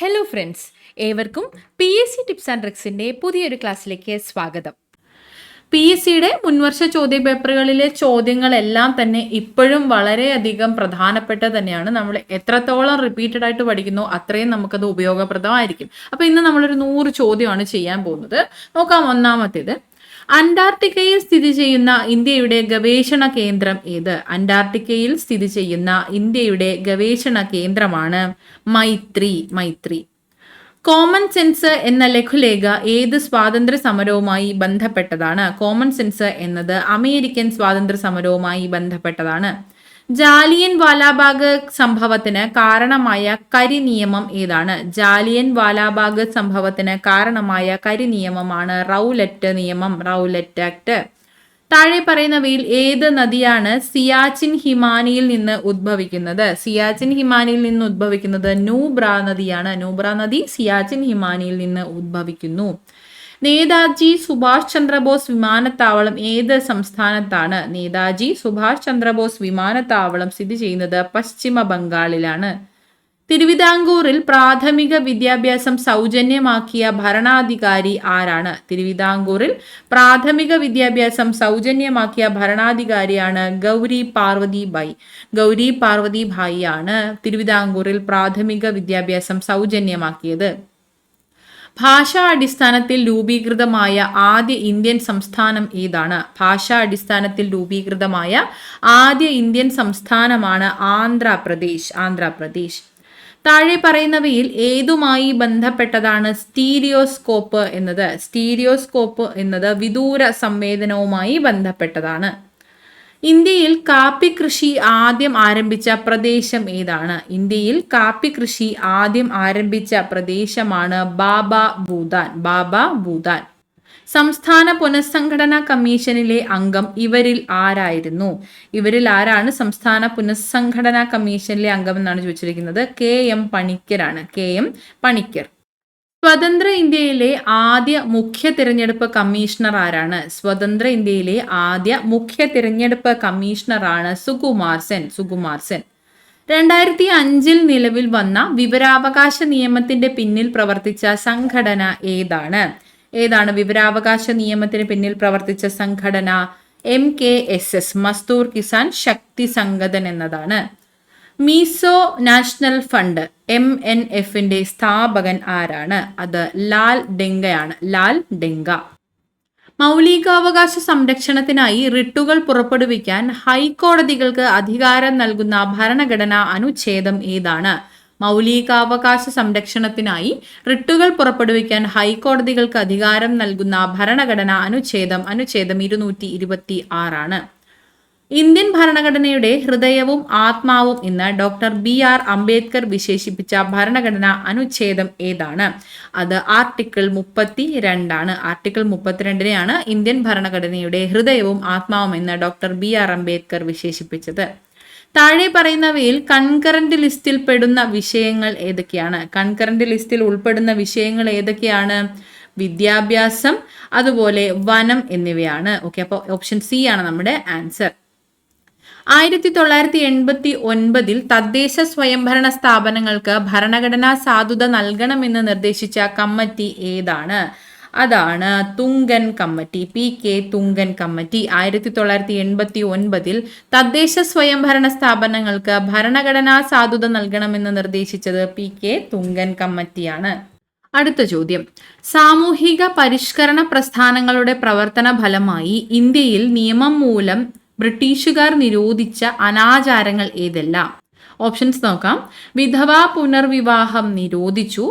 Hello friends, ഏവർക്കും PSC tips and ട്രിക്സിൻ്റെ പുതിയൊരു ക്ലാസ്സിലേക്ക് സ്വാഗതം. PSCയുടെ മുൻവർഷ ചോദ്യപേപ്പറുകളിലെ ചോദ്യങ്ങളെല്ലാം തന്നെ ഇപ്പോഴും വളരെയധികം പ്രധാനപ്പെട്ട തന്നെയാണ്. നമ്മൾ എത്രത്തോളം റിപ്പീറ്റഡ് ആയിട്ട് പഠിക്കുന്നോ അത്രയും നമുക്കത് ഉപയോഗപ്രദമായിരിക്കും. അപ്പോൾ ഇന്ന് നമ്മളൊരു 100 ചോദ്യമാണ് ചെയ്യാൻ പോകുന്നത്. നോക്കാം. ഒന്നാമത്തേത്, അന്റാർട്ടിക്കയിൽ സ്ഥിതി ചെയ്യുന്ന ഇന്ത്യയുടെ ഗവേഷണ കേന്ദ്രം ഏത്? അന്റാർട്ടിക്കയിൽ സ്ഥിതി ചെയ്യുന്ന ഇന്ത്യയുടെ ഗവേഷണ കേന്ദ്രമാണ് മൈത്രി. കോമൺ സെൻസ് എന്ന ലഘുലേഖ ഏത് സ്വാതന്ത്ര്യ സമരവുമായി ബന്ധപ്പെട്ടതാണ്? കോമൺ സെൻസ് എന്നത് അമേരിക്കൻ സ്വാതന്ത്ര്യ സമരവുമായി ബന്ധപ്പെട്ടതാണ്. ജാലിയൻ വാലാബാഗ് സംഭവത്തിന് കാരണമായ കരിനിയമം ഏതാണ്? ജാലിയൻ വാലാബാഗ് സംഭവത്തിന് കാരണമായ കരിനിയമമാണ് റൗലറ്റ് നിയമം, റൗലറ്റ് ആക്ട്. താഴെ പറയുന്നവയിൽ ഏത് നദിയാണ് സിയാച്ചിൻ ഹിമാനിയിൽ നിന്ന് ഉദ്ഭവിക്കുന്നത്? സിയാച്ചിൻ ഹിമാനിയിൽ നിന്ന് ഉദ്ഭവിക്കുന്നത് നൂബ്ര നദിയാണ്. നൂബ്ര നദി സിയാച്ചിൻ ഹിമാനിയിൽ നിന്ന് ഉദ്ഭവിക്കുന്നു. നേതാജി സുഭാഷ് ചന്ദ്രബോസ് വിമാനത്താവളം ഏത് സംസ്ഥാനത്താണ്? നേതാജി സുഭാഷ് ചന്ദ്രബോസ് വിമാനത്താവളം സ്ഥിതി ചെയ്യുന്നത് പശ്ചിമ ബംഗാളിലാണ്. തിരുവിതാംകൂറിൽ പ്രാഥമിക വിദ്യാഭ്യാസം സൗജന്യമാക്കിയ ഭരണാധികാരി ആരാണ്? തിരുവിതാംകൂറിൽ പ്രാഥമിക വിദ്യാഭ്യാസം സൗജന്യമാക്കിയ ഭരണാധികാരിയാണ് ഗൗരി പാർവതി ബായി. ഗൗരി പാർവതി ബായി ആണ് തിരുവിതാംകൂറിൽ പ്രാഥമിക വിദ്യാഭ്യാസം സൗജന്യമാക്കിയത്. ഭാഷാ അടിസ്ഥാനത്തിൽ രൂപീകൃതമായ ആദ്യ ഇന്ത്യൻ സംസ്ഥാനം ഏതാണ്? ഭാഷാ അടിസ്ഥാനത്തിൽ രൂപീകൃതമായ ആദ്യ ഇന്ത്യൻ സംസ്ഥാനമാണ് ആന്ധ്രാപ്രദേശ്. താഴെ പറയുന്നവയിൽ ഏതുമായി ബന്ധപ്പെട്ടതാണ് സ്റ്റീരിയോസ്കോപ്പ് എന്നത്? സ്റ്റീരിയോസ്കോപ്പ് എന്നത് വിദൂര സംവേദനവുമായി ബന്ധപ്പെട്ടതാണ്. ഇന്ത്യയിൽ കാപ്പി കൃഷി ആദ്യം ആരംഭിച്ച പ്രദേശം ഏതാണ്? ഇന്ത്യയിൽ കാപ്പി കൃഷി ആദ്യം ആരംഭിച്ച പ്രദേശമാണ് ബാബ ഭൂതാൻ. സംസ്ഥാന പുനഃസംഘടനാ കമ്മീഷനിലെ അംഗം ഇവരിൽ ആരാണ് സംസ്ഥാന പുനഃസംഘടനാ കമ്മീഷനിലെ അംഗം എന്നാണ് ചോദിച്ചിരിക്കുന്നത്? KM പണിക്കരാണ്. KM പണിക്കർ. സ്വതന്ത്ര ഇന്ത്യയിലെ ആദ്യ മുഖ്യ തിരഞ്ഞെടുപ്പ് കമ്മീഷണർ ആരാണ്? സ്വതന്ത്ര ഇന്ത്യയിലെ ആദ്യ മുഖ്യ തിരഞ്ഞെടുപ്പ് കമ്മീഷണറാണ് സുകുമാർ സെൻ. 2005 നിലവിൽ വന്ന വിവരാവകാശ നിയമത്തിന്റെ പിന്നിൽ പ്രവർത്തിച്ച സംഘടന ഏതാണ്? വിവരാവകാശ നിയമത്തിന് പിന്നിൽ പ്രവർത്തിച്ച സംഘടന MKSS, മസ്ദൂർ കിസാൻ ശക്തി സംഗതൻ എന്നതാണ്. മീസോ നാഷണൽ ഫണ്ട് MNFന്റെ സ്ഥാപകൻ ആരാണ്? അത് ലാൽ ഡെങ്ക. മൗലികാവകാശ സംരക്ഷണത്തിനായി റിട്ടുകൾ പുറപ്പെടുവിക്കാൻ ഹൈക്കോടതികൾക്ക് അധികാരം നൽകുന്ന ഭരണഘടനാ അനുച്ഛേദം ഏതാണ്? മൗലികാവകാശ സംരക്ഷണത്തിനായി റിട്ടുകൾ പുറപ്പെടുവിക്കാൻ ഹൈക്കോടതികൾക്ക് അധികാരം നൽകുന്ന ഭരണഘടനാ അനുച്ഛേദം 226 ആണ്. ഇന്ത്യൻ ഭരണഘടനയുടെ ഹൃദയവും ആത്മാവും എന്ന് ഡോക്ടർ BR അംബേദ്കർ വിശേഷിപ്പിച്ച ഭരണഘടനാ അനുച്ഛേദം ഏതാണ്? അത് ആർട്ടിക്കിൾ 32 ആണ്. ആർട്ടിക്കിൾ 32നെയാണ് ഇന്ത്യൻ ഭരണഘടനയുടെ ഹൃദയവും ആത്മാവും എന്ന് ഡോക്ടർ BR അംബേദ്കർ വിശേഷിപ്പിച്ചത്. താഴെ പറയുന്നവയിൽ കൺകറന്റ് ലിസ്റ്റിൽ പെടുന്ന വിഷയങ്ങൾ ഏതൊക്കെയാണ്? കൺകറന്റ് ലിസ്റ്റിൽ ഉൾപ്പെടുന്ന വിഷയങ്ങൾ ഏതൊക്കെയാണ്? വിദ്യാഭ്യാസം, അതുപോലെ വനം എന്നിവയാണ്. ഓക്കെ, അപ്പോൾ ഓപ്ഷൻ C ആണ് നമ്മുടെ ആൻസർ. 1989 തദ്ദേശ സ്വയംഭരണ സ്ഥാപനങ്ങൾക്ക് ഭരണഘടനാ സാധുത നൽകണമെന്ന് നിർദ്ദേശിച്ച കമ്മിറ്റി ഏതാണ്? അതാണ് Thungon committee, PK Thungon committee. 1989 തദ്ദേശ സ്വയംഭരണ സ്ഥാപനങ്ങൾക്ക് ഭരണഘടനാ സാധുത നൽകണമെന്ന് നിർദ്ദേശിച്ചത് PK തുങ്കൻ കമ്മിറ്റിയാണ്. അടുത്ത ചോദ്യം, സാമൂഹിക പരിഷ്കരണ പ്രസ്ഥാനങ്ങളുടെ പ്രവർത്തന ഫലമായി ഇന്ത്യയിൽ നിയമം മൂലം ബ്രിട്ടീഷുകാർ നിരോധിച്ച അനാചാരങ്ങൾ ഏതെല്ലാം? ഓപ്ഷൻസ് നോക്കാം. വിധവാ പുനർവിവാഹം നിരോധിച്ചു,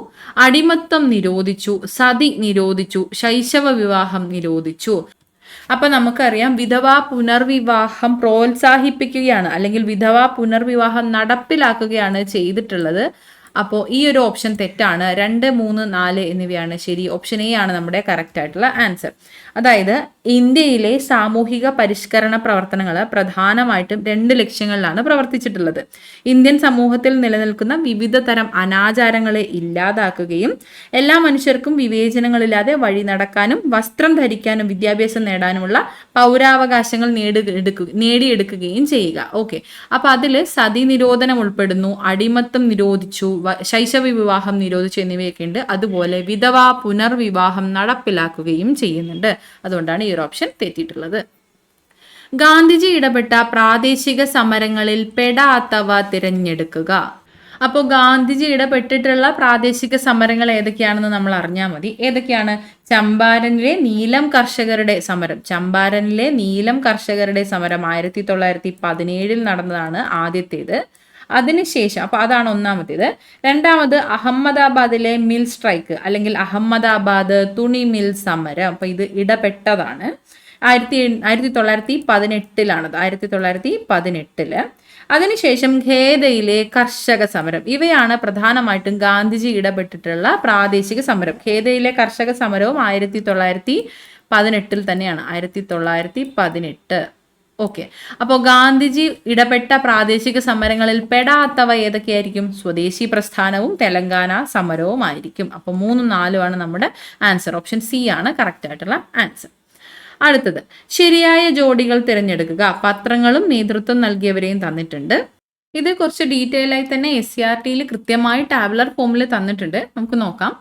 അടിമത്തം നിരോധിച്ചു, സതി നിരോധിച്ചു, ശൈശവ വിവാഹം നിരോധിച്ചു. അപ്പൊ നമുക്കറിയാം, വിധവാ പുനർവിവാഹം പ്രോത്സാഹിപ്പിക്കുകയാണ്, അല്ലെങ്കിൽ വിധവാ പുനർവിവാഹം നടപ്പിലാക്കുകയാണ് ചെയ്തിട്ടുള്ളത്. അപ്പോൾ ഈ ഒരു ഓപ്ഷൻ തെറ്റാണ്. 2, 3, 4 എന്നിവയാണ് ശരി. ഓപ്ഷൻ A ആണ് നമ്മുടെ കറക്റ്റ് ആയിട്ടുള്ള ആൻസർ. അതായത് ഇന്ത്യയിലെ സാമൂഹിക പരിഷ്കരണ പ്രവർത്തനങ്ങൾ പ്രധാനമായിട്ടും 2 ലക്ഷ്യങ്ങളിലാണ് പ്രവർത്തിച്ചിട്ടുള്ളത്. ഇന്ത്യൻ സമൂഹത്തിൽ നിലനിൽക്കുന്ന വിവിധ തരം അനാചാരങ്ങളെ ഇല്ലാതാക്കുകയും എല്ലാ മനുഷ്യർക്കും വിവേചനങ്ങളില്ലാതെ വഴി നടക്കാനും വസ്ത്രം ധരിക്കാനും വിദ്യാഭ്യാസം നേടാനുമുള്ള പൗരാവകാശങ്ങൾ നേടിയെടുക്കുകയും ചെയ്യുക. ഓക്കെ, അപ്പൊ അതിൽ സതി നിരോധനം ഉൾപ്പെടുന്നു, അടിമത്തം നിരോധിച്ചു, ശൈശവ വിവാഹം നിരോധിച്ചു എന്നിവയൊക്കെ ഉണ്ട്. അതുപോലെ വിധവാ പുനർവിവാഹം നടപ്പിലാക്കുകയും ചെയ്യുന്നുണ്ട്. അതുകൊണ്ടാണ് ഈ ഒരു ഓപ്ഷൻ തെറ്റിയിട്ടുള്ളത്. ഗാന്ധിജി ഇടപെട്ട പ്രാദേശിക സമരങ്ങളിൽ പെടാത്തവ തിരഞ്ഞെടുക്കുക. അപ്പോൾ ഗാന്ധിജി ഇടപെട്ടിട്ടുള്ള പ്രാദേശിക സമരങ്ങൾ ഏതൊക്കെയാണെന്ന് നമ്മൾ അറിഞ്ഞാൽ മതി. ഏതൊക്കെയാണ്? ചമ്പാരനിലെ നീലം കർഷകരുടെ സമരം. ചമ്പാരനിലെ നീലം കർഷകരുടെ സമരം 1917 നടന്നതാണ് ആദ്യത്തേത്. അതിനുശേഷം അപ്പൊ അതാണ് ഒന്നാമത്തേത്. രണ്ടാമത് അഹമ്മദാബാദിലെ മിൽ സ്ട്രൈക്ക് അല്ലെങ്കിൽ അഹമ്മദാബാദ് തുണി മിൽ സമരം. അപ്പൊ ഇത് ഇടപെട്ടതാണ് 1918. 1918. അതിനുശേഷം ഖേദയിലെ കർഷക സമരം. ഇവയാണ് പ്രധാനമായിട്ടും ഗാന്ധിജി ഇടപെട്ടിട്ടുള്ള പ്രാദേശിക സമരം. ഖേദയിലെ കർഷക സമരവും 1918 തന്നെയാണ്. 1918. ഓക്കെ, അപ്പോൾ ഗാന്ധിജി ഇടപെട്ട പ്രാദേശിക സമരങ്ങളിൽ പെടാത്തവ ഏതൊക്കെയായിരിക്കും? സ്വദേശി പ്രസ്ഥാനവും തെലങ്കാന സമരവും ആയിരിക്കും. അപ്പോൾ 3, 4 നമ്മുടെ ആൻസർ. ഓപ്ഷൻ സി ആണ് കറക്റ്റ് ആയിട്ടുള്ള ആൻസർ. അടുത്തത് ശരിയായ ജോഡികൾ തിരഞ്ഞെടുക്കുക. പത്രങ്ങളും നേതൃത്വം നൽകിയവരെയും തന്നിട്ടുണ്ട്. ഇത് കുറച്ച് ഡീറ്റെയിൽ ആയി തന്നെ SCRTയിൽ കൃത്യമായി ടാബുലർ ഫോമിൽ തന്നിട്ടുണ്ട്. നമുക്ക് നോക്കാം.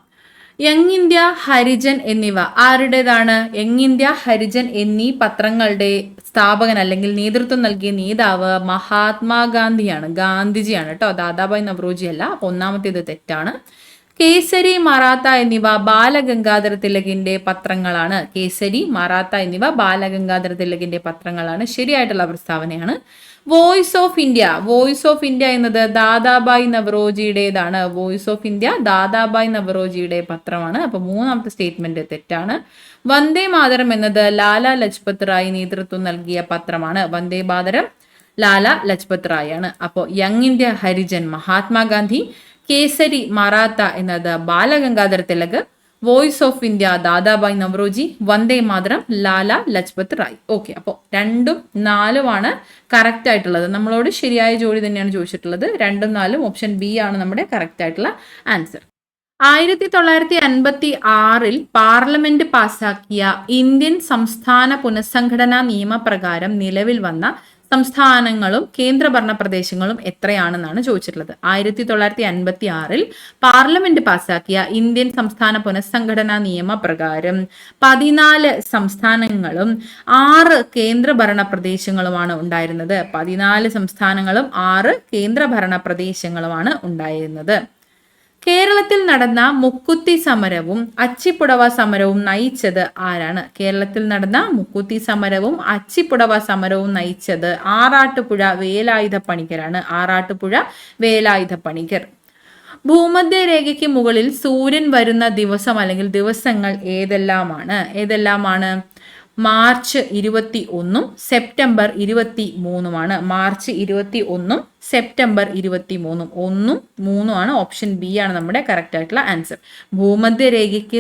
യങ് ഇന്ത്യ, ഹരിജൻ എന്നിവ ആരുടേതാണ്? യങ് ഇന്ത്യ, ഹരിജൻ എന്നീ പത്രങ്ങളുടെ സ്ഥാപകൻ അല്ലെങ്കിൽ നേതൃത്വം നൽകിയ നേതാവ് മഹാത്മാഗാന്ധിയാണ്. ഗാന്ധിജിയാണ് കേട്ടോ, ദാദാഭായ് നവറോജി അല്ല. ഒന്നാമത്തേത് തെറ്റാണ്. കേസരി, മറാത്ത എന്നിവ ബാലഗംഗാധര തിലകിന്റെ പത്രങ്ങളാണ്. കേസരി, മറാത്ത എന്നിവ ബാലഗംഗാധര തിലകിന്റെ പത്രങ്ങളാണ്. ശരിയായിട്ടുള്ള പ്രസ്താവനയാണ്. Voice of India. Voice of India എന്നത് ദാദാഭായ് നവറോജിയുടേതാണ്. വോയിസ് ഓഫ് ഇന്ത്യ ദാദാഭായ് നവറോജിയുടെ പത്രമാണ്. അപ്പൊ 3ാമത്തെ സ്റ്റേറ്റ്മെന്റ് തെറ്റാണ്. വന്ദേ മാതരം എന്നത് ലാലാ ലജ്പത് റായ് നേതൃത്വം നൽകിയ പത്രമാണ്. വന്ദേ മാതരം ലാലാ ലജ്പത് റായ് ആണ്. അപ്പോൾ യങ് ഇന്ത്യ, ഹരിജൻ മഹാത്മാഗാന്ധി, കേസരി, മറാത്ത എന്നത് Balagangadhara Tilak, voice of India Dadabhai Naoroji, Vande Mataram Lala Lajpat Rai. Okay, അപ്പോൾ 2ഉം 4ഉമാണ് കറക്റ്റ് ആയിട്ടുള്ളത്. നമ്മളോട് ശരിയായ ജോഡി തന്നെയാണ് ചോദിച്ചിട്ടുള്ളത്. 2ഉം 4ഉം ഓപ്ഷൻ ബി ആണ് നമ്മുടെ കറക്റ്റ് ആയിട്ടുള്ള ആൻസർ. 1956 പാർലമെന്റ് പാസാക്കിയ ഇന്ത്യൻ സംസ്ഥാന പുനഃസംഘടനാ നിയമപ്രകാരം നിലവിൽ വന്ന സംസ്ഥാനങ്ങളും കേന്ദ്രഭരണ പ്രദേശങ്ങളും എത്രയാണെന്നാണ് ചോദിച്ചിട്ടുള്ളത്. 1956 പാർലമെന്റ് പാസാക്കിയ ഇന്ത്യൻ സംസ്ഥാന പുനഃസംഘടനാ നിയമപ്രകാരം 14 സംസ്ഥാനങ്ങളും 6 കേന്ദ്രഭരണ പ്രദേശങ്ങളുമാണ് ഉണ്ടായിരുന്നത്. 14 സംസ്ഥാനങ്ങളും 6 കേന്ദ്രഭരണ പ്രദേശങ്ങളുമാണ് ഉണ്ടായിരുന്നത്. കേരളത്തിൽ നടന്ന മുക്കുത്തി സമരവും അച്ചിപ്പുടവ സമരവും നയിച്ചത് ആരാണ്? കേരളത്തിൽ നടന്ന മുക്കുത്തി സമരവും അച്ചിപ്പുടവ സമരവും നയിച്ചത് ആറാട്ടുപുഴ വേലായുധ പണിക്കരാണ്. ആറാട്ടുപുഴ വേലായുധ പണിക്കർ. ഭൂമധ്യരേഖയ്ക്ക് മുകളിൽ സൂര്യൻ വരുന്ന ദിവസം അല്ലെങ്കിൽ ദിവസങ്ങൾ ഏതെല്ലാമാണ്? മാർച്ച് 21 സെപ്റ്റംബർ 23 മാർച്ച് 21 സെപ്റ്റംബർ 23 1ഉം 3ഉം ആണ്. ഓപ്ഷൻ ബി ആണ് നമ്മുടെ കറക്റ്റ് ആയിട്ടുള്ള ആൻസർ. ഭൂമധ്യരേഖയ്ക്ക്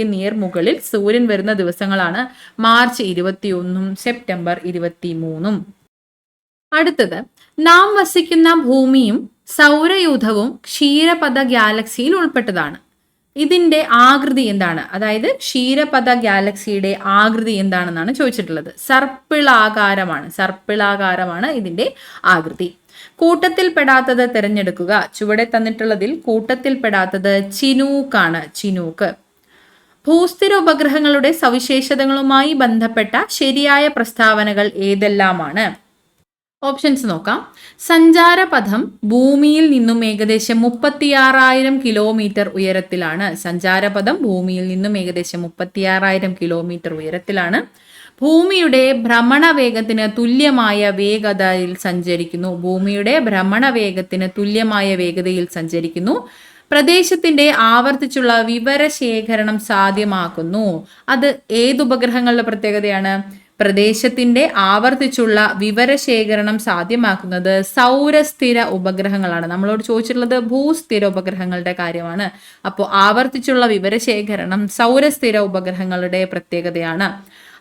നേർമുകളിൽ സൂര്യൻ വരുന്ന ദിവസങ്ങളാണ് മാർച്ച് 21 സെപ്റ്റംബർ 23. അടുത്തത് നാം വസിക്കുന്ന ഭൂമിയും സൗരയൂഥവും ക്ഷീരപഥ ഗാലക്സിയിൽ ഉൾപ്പെട്ടതാണ്. ഇതിന്റെ ആകൃതി എന്താണ്? അതായത് ക്ഷീരപഥ ഗാലക്സിയുടെ ആകൃതി എന്താണെന്നാണ് ചോദിച്ചിട്ടുള്ളത്. സർപ്പിളാകാരമാണ് ഇതിന്റെ ആകൃതി. കൂട്ടത്തിൽപ്പെടാത്തത് തിരഞ്ഞെടുക്കുക. ചുവടെ തന്നിട്ടുള്ളതിൽ കൂട്ടത്തിൽപ്പെടാത്തത് ചിനൂക്ക്. ഭൂസ്ഥിര ഉപഗ്രഹങ്ങളുടെ സവിശേഷതകളുമായി ബന്ധപ്പെട്ട ശരിയായ പ്രസ്താവനകൾ ഏതെല്ലാമാണ്? ഓപ്ഷൻസ് നോക്കാം. സഞ്ചാരപഥം ഭൂമിയിൽ നിന്നും ഏകദേശം 36,000 കിലോമീറ്റർ ഉയരത്തിലാണ്. സഞ്ചാരപഥം ഭൂമിയിൽ നിന്നും ഏകദേശം 36,000 കിലോമീറ്റർ ഉയരത്തിലാണ്. ഭൂമിയുടെ ഭ്രമണവേഗത്തിന് തുല്യമായ വേഗതയിൽ സഞ്ചരിക്കുന്നു. ഭൂമിയുടെ ഭ്രമണവേഗത്തിന് തുല്യമായ വേഗതയിൽ സഞ്ചരിക്കുന്നു. പ്രദേശത്തിന്റെ ആവർത്തിച്ചുള്ള വിവരശേഖരണം സാധ്യമാക്കുന്നു. അത് ഏത് ഉപഗ്രഹങ്ങളുടെ പ്രത്യേകതയാണ്? പ്രദേശത്തിന്റെ ആവർത്തിച്ചുള്ള വിവരശേഖരണം സാധ്യമാക്കുന്നത് സൗരസ്ഥിര ഉപഗ്രഹങ്ങളാണ്. നമ്മളോട് ചോദിച്ചിട്ടുള്ളത് ഭൂസ്ഥിര ഉപഗ്രഹങ്ങളുടെ കാര്യമാണ്. അപ്പോൾ ആവർത്തിച്ചുള്ള വിവരശേഖരണം സൗരസ്ഥിര ഉപഗ്രഹങ്ങളുടെ പ്രത്യേകതയാണ്.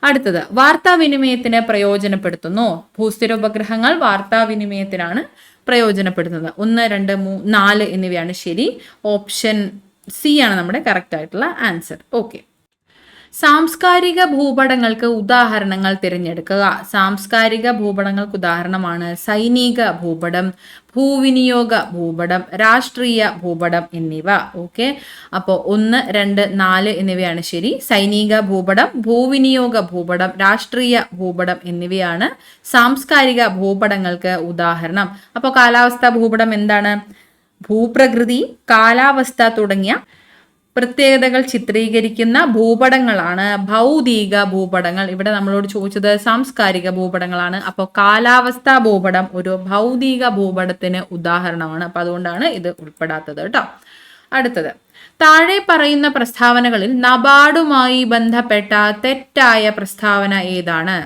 അടുത്തത് വാർത്താവിനിമയത്തിന് പ്രയോജനപ്പെടുത്തുന്നു. ഭൂസ്ഥിര ഉപഗ്രഹങ്ങൾ വാർത്താവിനിമയത്തിനാണ് പ്രയോജനപ്പെടുത്തുന്നത്. 1, 2, 3, 4 എന്നിവയാണ് ശരി. ഓപ്ഷൻ സി ആണ് നമ്മുടെ കറക്റ്റ് ആയിട്ടുള്ള ആൻസർ. ഓക്കെ. സാംസ്കാരിക ഭൂപടങ്ങൾക്ക് ഉദാഹരണങ്ങൾ തിരഞ്ഞെടുക്കുക. സാംസ്കാരിക ഭൂപടങ്ങൾക്ക് ഉദാഹരണമാണ് സൈനിക ഭൂപടം, ഭൂവിനിയോഗ ഭൂപടം, രാഷ്ട്രീയ ഭൂപടം എന്നിവ. ഓക്കെ, അപ്പോൾ 1, 2, 4 എന്നിവയാണ് ശരി. സൈനിക ഭൂപടം, ഭൂവിനിയോഗ ഭൂപടം, രാഷ്ട്രീയ ഭൂപടം എന്നിവയാണ് സാംസ്കാരിക ഭൂപടങ്ങൾക്ക് ഉദാഹരണം. അപ്പോൾ കാലാവസ്ഥാ ഭൂപടം എന്താണ്? ഭൂപ്രകൃതി, കാലാവസ്ഥ തുടങ്ങിയ പ്രത്യേകതകൾ ചിത്രീകരിക്കുന്ന ഭൂപടങ്ങളാണ് ഭൗതിക ഭൂപടങ്ങൾ. ഇവിടെ നമ്മളോട് ചോദിച്ചത് സാംസ്കാരിക ഭൂപടങ്ങളാണ്. അപ്പോൾ കാലാവസ്ഥാ ഭൂപടം ഒരു ഭൗതിക ഭൂപടത്തിന് ഉദാഹരണമാണ്. അപ്പോൾ അതുകൊണ്ടാണ് ഇത് ഉൾപ്പെടാത്തത് കേട്ടോ. അടുത്തത്, താഴെ പറയുന്ന പ്രസ്താവനകളിൽ നബാർഡുമായി ബന്ധപ്പെട്ട തെറ്റായ പ്രസ്താവന ഏതാണ്?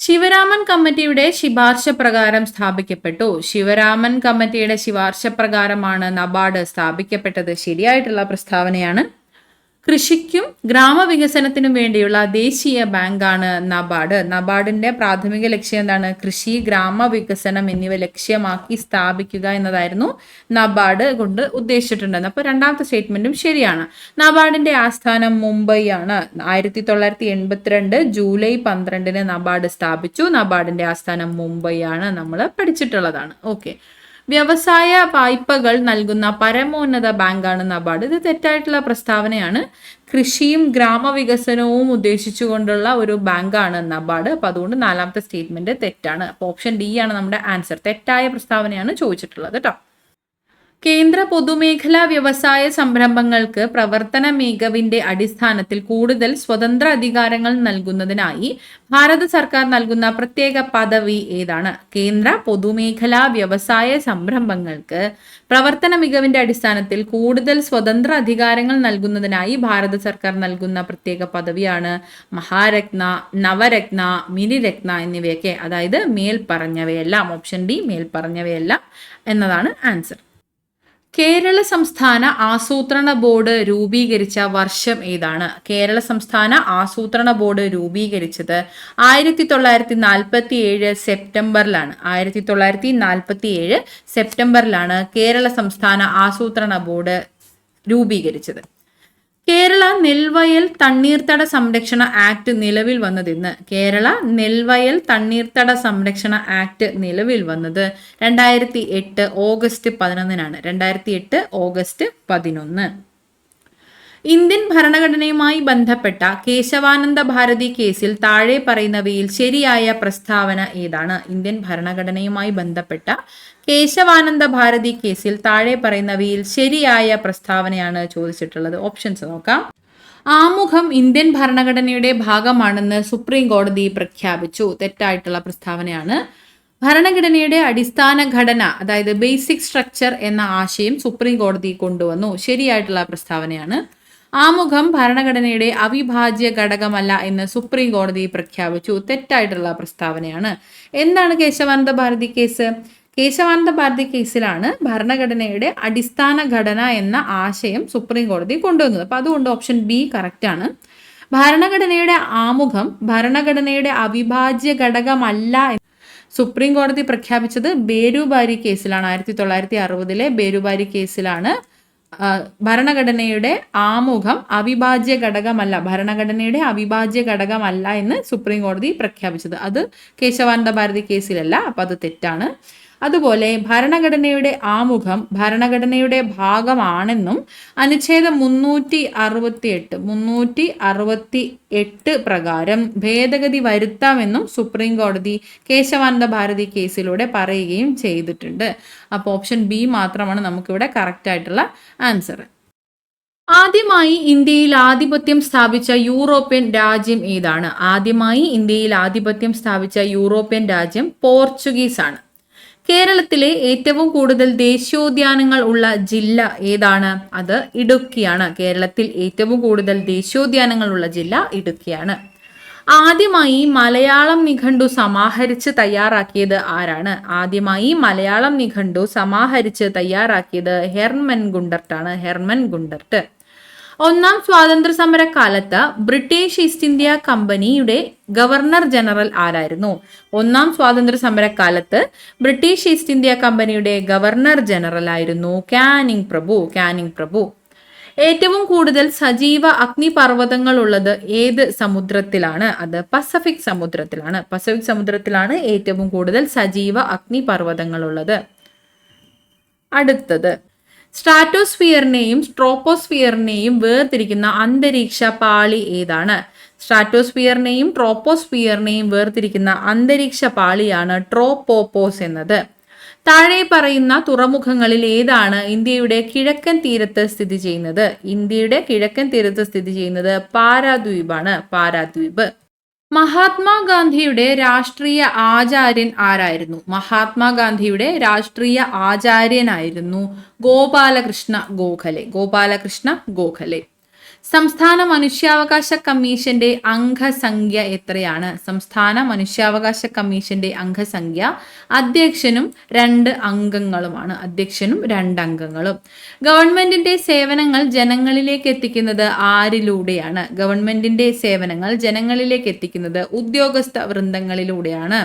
ശിവരാമൻ കമ്മിറ്റിയുടെ ശിപാർശ പ്രകാരം സ്ഥാപിക്കപ്പെട്ടു. ശിവരാമൻ കമ്മിറ്റിയുടെ ശിപാർശ പ്രകാരമാണ് നബാർഡ് സ്ഥാപിക്കപ്പെട്ടത്. ശരിയായിട്ടുള്ള പ്രസ്താവനയാണ്. കൃഷിക്കും ഗ്രാമവികസനത്തിനും വേണ്ടിയുള്ള ദേശീയ ബാങ്കാണ് നബാർഡ്. നബാർഡിന്റെ പ്രാഥമിക ലക്ഷ്യം എന്താണ്? കൃഷി, ഗ്രാമവികസനം എന്നിവ ലക്ഷ്യമാക്കി സ്ഥാപിക്കുക എന്നതായിരുന്നു നബാർഡ് കൊണ്ട് ഉദ്ദേശിച്ചിട്ടുണ്ടെന്ന്. അപ്പോൾ രണ്ടാമത്തെ സ്റ്റേറ്റ്മെന്റും ശരിയാണ്. നബാർഡിന്റെ ആസ്ഥാനം മുംബൈ ആണ്. 1982 ജൂലൈ 12 നബാർഡ് സ്ഥാപിച്ചു. നബാർഡിന്റെ ആസ്ഥാനം മുംബൈ ആണ്. നമ്മൾ പഠിച്ചിട്ടുള്ളതാണ്. ഓക്കെ. വ്യവസായ വായ്പകൾ നൽകുന്ന പരമോന്നത ബാങ്കാണ് നബാർഡ്. ഇത് തെറ്റായിട്ടുള്ള പ്രസ്താവനയാണ്. കൃഷിയും ഗ്രാമവികസനവും ഉദ്ദേശിച്ചുകൊണ്ടുള്ള ഒരു ബാങ്കാണ് നബാർഡ്. അപ്പോൾ അതുകൊണ്ട് നാലാമത്തെ സ്റ്റേറ്റ്മെന്റ് തെറ്റാണ്. അപ്പോൾ ഓപ്ഷൻ ഡി ആണ് നമ്മുടെ ആൻസർ. തെറ്റായ പ്രസ്താവനയാണ് ചോദിച്ചിട്ടുള്ളത് കേട്ടോ. കേന്ദ്ര പൊതുമേഖലാ വ്യവസായ സംരംഭങ്ങൾക്ക് പ്രവർത്തന മികവിന്റെ അടിസ്ഥാനത്തിൽ കൂടുതൽ സ്വതന്ത്ര അധികാരങ്ങൾ നൽകുന്നതിനായി ഭാരത സർക്കാർ നൽകുന്ന പ്രത്യേക പദവി ഏതാണ്? കേന്ദ്ര പൊതുമേഖലാ വ്യവസായ സംരംഭങ്ങൾക്ക് പ്രവർത്തന മികവിന്റെ അടിസ്ഥാനത്തിൽ കൂടുതൽ സ്വതന്ത്ര അധികാരങ്ങൾ നൽകുന്നതിനായി ഭാരത സർക്കാർ നൽകുന്ന പ്രത്യേക പദവിയാണ് മഹാരത്ന, നവരത്ന, മിനിരത്ന എന്നിവയൊക്കെ. അതായത് മേൽപ്പറഞ്ഞവയെല്ലാം. ഓപ്ഷൻ ഡി മേൽപ്പറഞ്ഞവയെല്ലാം എന്നതാണ് ആൻസർ. കേരള സംസ്ഥാന ആസൂത്രണ ബോർഡ് രൂപീകരിച്ച വർഷം ഏതാണ്? കേരള സംസ്ഥാന ആസൂത്രണ ബോർഡ് രൂപീകരിച്ചത് 1947 സെപ്റ്റംബറിലാണ്. 1947 സെപ്റ്റംബറിലാണ് കേരള സംസ്ഥാന ആസൂത്രണ ബോർഡ് രൂപീകരിച്ചത്. കേരള നെൽവയൽ തണ്ണീർത്തട സംരക്ഷണ ആക്ട് നിലവിൽ വന്നതെന്ന്? കേരള നെൽവയൽ തണ്ണീർത്തട സംരക്ഷണ ആക്ട് നിലവിൽ വന്നത് 2008 ഓഗസ്റ്റ് 11 2008 ഓഗസ്റ്റ് 11. ഇന്ത്യൻ ഭരണഘടനയുമായി ബന്ധപ്പെട്ട കേശവാനന്ദ ഭാരതി കേസിൽ താഴെ പറയുന്നവയിൽ ശരിയായ പ്രസ്താവന ഏതാണ്? ഇന്ത്യൻ ഭരണഘടനയുമായി ബന്ധപ്പെട്ട കേശവാനന്ദ ഭാരതി കേസിൽ താഴെ പറയുന്നവയിൽ ശരിയായ പ്രസ്താവനയാണ് ചോദിച്ചിട്ടുള്ളത്. ഓപ്ഷൻസ് നോക്കാം. ആമുഖം ഇന്ത്യൻ ഭരണഘടനയുടെ ഭാഗമാണെന്ന് സുപ്രീം കോടതി പ്രഖ്യാപിച്ചു. തെറ്റായിട്ടുള്ള പ്രസ്താവനയാണ്. ഭരണഘടനയുടെ അടിസ്ഥാന ഘടന, അതായത് ബേസിക് സ്ട്രക്ചർ എന്ന ആശയം സുപ്രീം കോടതി കൊണ്ടുവന്നു. ശരിയായിട്ടുള്ള പ്രസ്താവനയാണ്. ആമുഖം ഭരണഘടനയുടെ അവിഭാജ്യ ഘടകമല്ല എന്ന് സുപ്രീം കോടതി പ്രഖ്യാപിച്ചു. തെറ്റായിട്ടുള്ള പ്രസ്താവനയാണ്. എന്താണ് കേശവാനന്ദ ഭാരതി കേസ്? കേശവാനന്ദ ഭാരതി കേസിലാണ് ഭരണഘടനയുടെ അടിസ്ഥാന ഘടന എന്ന ആശയം സുപ്രീം കോടതി കൊണ്ടുവന്നത്. അപ്പോൾ അതുകൊണ്ട് ഓപ്ഷൻ ബി കറക്റ്റ് ആണ്. ഭരണഘടനയുടെ ആമുഖം ഭരണഘടനയുടെ അവിഭാജ്യ ഘടകമല്ല സുപ്രീം കോടതി പ്രഖ്യാപിച്ചത് ബേരുബാരി കേസിലാണ്. 1960 ബേരുബാരി കേസിലാണ് ഭരണഘടനയുടെ ആമുഖം അവിഭാജ്യ ഘടകമല്ല, ഭരണഘടനയുടെ അവിഭാജ്യ ഘടകമല്ല എന്ന് സുപ്രീം കോടതി പ്രഖ്യാപിച്ചത്. അത് കേശവാനന്ദ ഭാരതി കേസിലല്ല. അപ്പം അത് തെറ്റാണ്. അതുപോലെ ഭരണഘടനയുടെ ആമുഖം ഭരണഘടനയുടെ ഭാഗമാണെന്നും അനുച്ഛേദം 368 പ്രകാരം ഭേദഗതി വരുത്താമെന്നും സുപ്രീം കോടതി കേശവാനന്ദ ഭാരതി കേസിലൂടെ പറയുകയും ചെയ്തിട്ടുണ്ട്. അപ്പോൾ ഓപ്ഷൻ ബി മാത്രമാണ് നമുക്കിവിടെ കറക്റ്റ് ആയിട്ടുള്ള ആൻസർ. ആദ്യമായി ഇന്ത്യയിൽ ആധിപത്യം സ്ഥാപിച്ച യൂറോപ്യൻ രാജ്യം ഏതാണ്? ആദ്യമായി ഇന്ത്യയിൽ ആധിപത്യം സ്ഥാപിച്ച യൂറോപ്യൻ രാജ്യം പോർച്ചുഗീസ് ആണ്. കേരളത്തിലെ ഏറ്റവും കൂടുതൽ ദേശീയോദ്യാനങ്ങൾ ഉള്ള ജില്ല ഏതാണ്? അത് ഇടുക്കിയാണ്. കേരളത്തിൽ ഏറ്റവും കൂടുതൽ ദേശീയോദ്യാനങ്ങൾ ഉള്ള ജില്ല ഇടുക്കിയാണ്. ആദ്യമായി മലയാളം നിഘണ്ടു സമാഹരിച്ച് തയ്യാറാക്കിയത് ആരാണ്? ആദ്യമായി മലയാളം നിഘണ്ടു സമാഹരിച്ച് തയ്യാറാക്കിയത് ഹെർമൻ ഗുണ്ടർട്ടാണ്. Hermann Gundert. ഒന്നാം സ്വാതന്ത്ര്യ സമര കാലത്ത് ബ്രിട്ടീഷ് ഈസ്റ്റ് ഇന്ത്യ കമ്പനിയുടെ ഗവർണർ ജനറൽ ആരായിരുന്നു? ഒന്നാം സ്വാതന്ത്ര്യ സമര കാലത്ത് ബ്രിട്ടീഷ് ഈസ്റ്റ് ഇന്ത്യ കമ്പനിയുടെ ഗവർണർ ജനറൽ ആയിരുന്നു കാനിങ് പ്രഭു. കാനിങ് പ്രഭു. ഏറ്റവും കൂടുതൽ സജീവ അഗ്നിപർവ്വതങ്ങൾ ഉള്ളത് ഏത് സമുദ്രത്തിലാണ്? അത് പസഫിക് സമുദ്രത്തിലാണ്. പസഫിക് സമുദ്രത്തിലാണ് ഏറ്റവും കൂടുതൽ സജീവ അഗ്നിപർവ്വതങ്ങൾ ഉള്ളത്. അടുത്തത്, സ്ട്രാറ്റോസ്ഫിയറിനെയും ട്രോപ്പോസ്ഫിയറിനെയും വേർതിരിക്കുന്ന അന്തരീക്ഷ പാളി ഏതാണ്? സ്ട്രാറ്റോസ്ഫിയറിനെയും ട്രോപ്പോസ്ഫിയറിനെയും വേർതിരിക്കുന്ന അന്തരീക്ഷ പാളിയാണ് ട്രോപോപ്പോസ് എന്നത്. താഴെ പറയുന്ന തുറമുഖങ്ങളിൽ ഏതാണ് ഇന്ത്യയുടെ കിഴക്കൻ തീരത്ത് സ്ഥിതി ചെയ്യുന്നത്? ഇന്ത്യയുടെ കിഴക്കൻ തീരത്ത് സ്ഥിതി ചെയ്യുന്നത് പാരാദ്വീപാണ്. പാരാദ്വീപ്. മഹാത്മാഗാന്ധിയുടെ രാഷ്ട്രീയ ആചാര്യൻ ആരായിരുന്നു? മഹാത്മാഗാന്ധിയുടെ രാഷ്ട്രീയ ആചാര്യനായിരുന്നു ഗോപാലകൃഷ്ണ ഗോഖലെ. ഗോപാലകൃഷ്ണ ഗോഖലെ. സംസ്ഥാന മനുഷ്യാവകാശ കമ്മീഷന്റെ അംഗസംഖ്യ എത്രയാണ്? സംസ്ഥാന മനുഷ്യാവകാശ കമ്മീഷന്റെ അംഗസംഖ്യ അധ്യക്ഷനും 2 അംഗങ്ങളുമാണ്. അധ്യക്ഷനും 2 അംഗങ്ങളും. ഗവൺമെന്റിന്റെ സേവനങ്ങൾ ജനങ്ങളിലേക്ക് എത്തിക്കുന്നത് ആരിലൂടെയാണ്? ഗവൺമെന്റിന്റെ സേവനങ്ങൾ ജനങ്ങളിലേക്ക് എത്തിക്കുന്നത് ഉദ്യോഗസ്ഥ വൃന്ദങ്ങളിലൂടെയാണ്.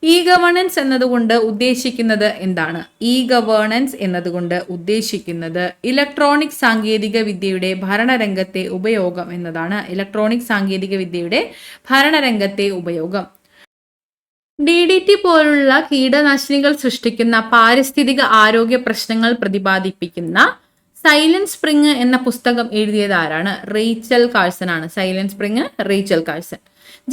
ഇ ഗവേണൻസ് എന്നതുകൊണ്ട് ഉദ്ദേശിക്കുന്നത് എന്താണ്? ഇ ഗവേണൻസ് എന്നതുകൊണ്ട് ഉദ്ദേശിക്കുന്നത് ഇലക്ട്രോണിക് സാങ്കേതിക വിദ്യയുടെ ഭരണരംഗത്തെ ഉപയോഗം എന്നതാണ്. ഇലക്ട്രോണിക് സാങ്കേതിക വിദ്യയുടെ ഭരണരംഗത്തെ ഉപയോഗം. DDT പോലുള്ള കീടനാശിനികൾ സൃഷ്ടിക്കുന്ന പാരിസ്ഥിതിക ആരോഗ്യ പ്രശ്നങ്ങൾ പ്രതിപാദിപ്പിക്കുന്ന സൈലന്റ് സ്പ്രിംഗ് എന്ന പുസ്തകം എഴുതിയത് ആരാണ്? റേച്ചൽ കാഴ്സൺ ആണ്. Silent spring Rachel Carson.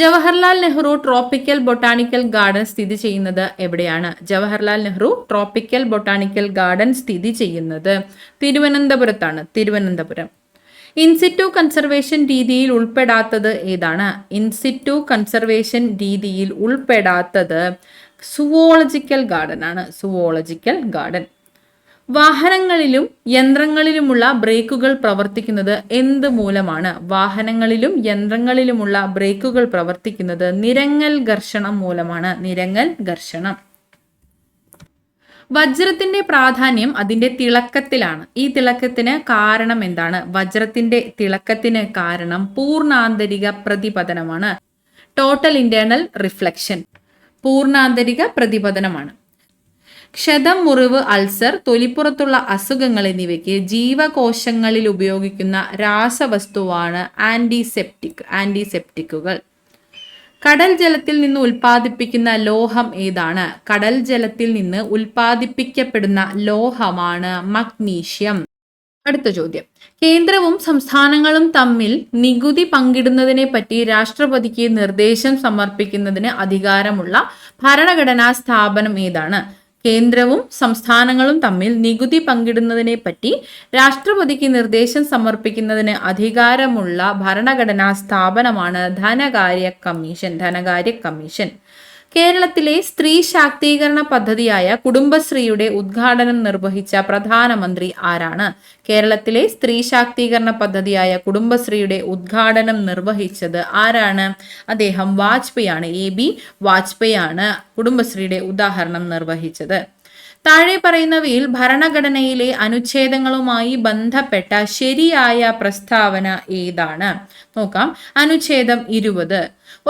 Jawaharlal Nehru tropical botanical garden സ്ഥിതി ചെയ്യുന്നത് എവിടെയാണ്? Jawaharlal Nehru tropical botanical garden സ്ഥിതി ചെയ്യുന്നത് തിരുവനന്തപുരത്താണ്. തിരുവനന്തപുരം. ഇൻസിറ്റു കൺസർവേഷൻ രീതിയിൽ ഉൾപ്പെടാത്തത് ഏതാണ്? ഇൻസിറ്റു കൺസർവേഷൻ രീതിയിൽ ഉൾപ്പെടാത്തത് സുവോളജിക്കൽ ഗാർഡൻ ആണ്. Zoological garden. വാഹനങ്ങളിലും യന്ത്രങ്ങളിലുമുള്ള ബ്രേക്കുകൾ പ്രവർത്തിക്കുന്നത് എന്ത് മൂലമാണ്? വാഹനങ്ങളിലും യന്ത്രങ്ങളിലുമുള്ള ബ്രേക്കുകൾ പ്രവർത്തിക്കുന്നത് നിരങ്ങൽ ഘർഷണം മൂലമാണ്. നിരങ്ങൽ ഘർഷണം. വജ്രത്തിന്റെ പ്രാധാന്യം അതിന്റെ തിളക്കത്തിലാണ്. ഈ തിളക്കത്തിന് കാരണം എന്താണ്? വജ്രത്തിന്റെ തിളക്കത്തിന് കാരണം പൂർണ്ണാന്തരിക പ്രതിപതനമാണ്. Total internal reflection. പൂർണ്ണാന്തരിക പ്രതിപതനമാണ്. ക്ഷതം, മുറിവ്, അൾസർ, തൊലിപ്പുറത്തുള്ള അസുഖങ്ങൾ എന്നിവയ്ക്ക് ജീവകോശങ്ങളിൽ ഉപയോഗിക്കുന്ന രാസവസ്തുവാണ് ആന്റിസെപ്റ്റിക്. ആന്റിസെപ്റ്റിക്കുകൾ. കടൽ ജലത്തിൽ നിന്ന് ഉൽപ്പാദിപ്പിക്കുന്ന ലോഹം ഏതാണ്? കടൽ ജലത്തിൽ നിന്ന് ഉൽപ്പാദിപ്പിക്കപ്പെടുന്ന ലോഹമാണ് മഗ്നീഷ്യം. അടുത്ത ചോദ്യം, കേന്ദ്രവും സംസ്ഥാനങ്ങളും തമ്മിൽ നികുതി പങ്കിടുന്നതിനെ പറ്റി രാഷ്ട്രപതിക്ക് നിർദ്ദേശം സമർപ്പിക്കുന്നതിന് അധികാരമുള്ള ഭരണഘടനാ സ്ഥാപനം ഏതാണ്? കേന്ദ്രവും സംസ്ഥാനങ്ങളും തമ്മിൽ നികുതി പങ്കിടുന്നതിനെ പറ്റി രാഷ്ട്രപതിക്ക് നിർദ്ദേശം സമർപ്പിക്കുന്നതിന് അധികാരമുള്ള ഭരണഘടനാ സ്ഥാപനമാണ് ധനകാര്യ കമ്മീഷൻ. ധനകാര്യ കമ്മീഷൻ. കേരളത്തിലെ സ്ത്രീ ശാക്തീകരണ പദ്ധതിയായ കുടുംബശ്രീയുടെ ഉദ്ഘാടനം നിർവഹിച്ച പ്രധാനമന്ത്രി ആരാണ്? കേരളത്തിലെ സ്ത്രീ ശാക്തീകരണ പദ്ധതിയായ കുടുംബശ്രീയുടെ ഉദ്ഘാടനം നിർവഹിച്ചത് ആരാണ്? അദ്ദേഹം വാജ്പേയി ആണ്. AB വാജ്പേയി ആണ് കുടുംബശ്രീയുടെ ഉദാഹരണം നിർവഹിച്ചത്. താഴെ പറയുന്നവയിൽ ഭരണഘടനയിലെ അനുച്ഛേദങ്ങളുമായി ബന്ധപ്പെട്ട ശരിയായ പ്രസ്താവന ഏതാണ്? നോക്കാം. അനുച്ഛേദം 20.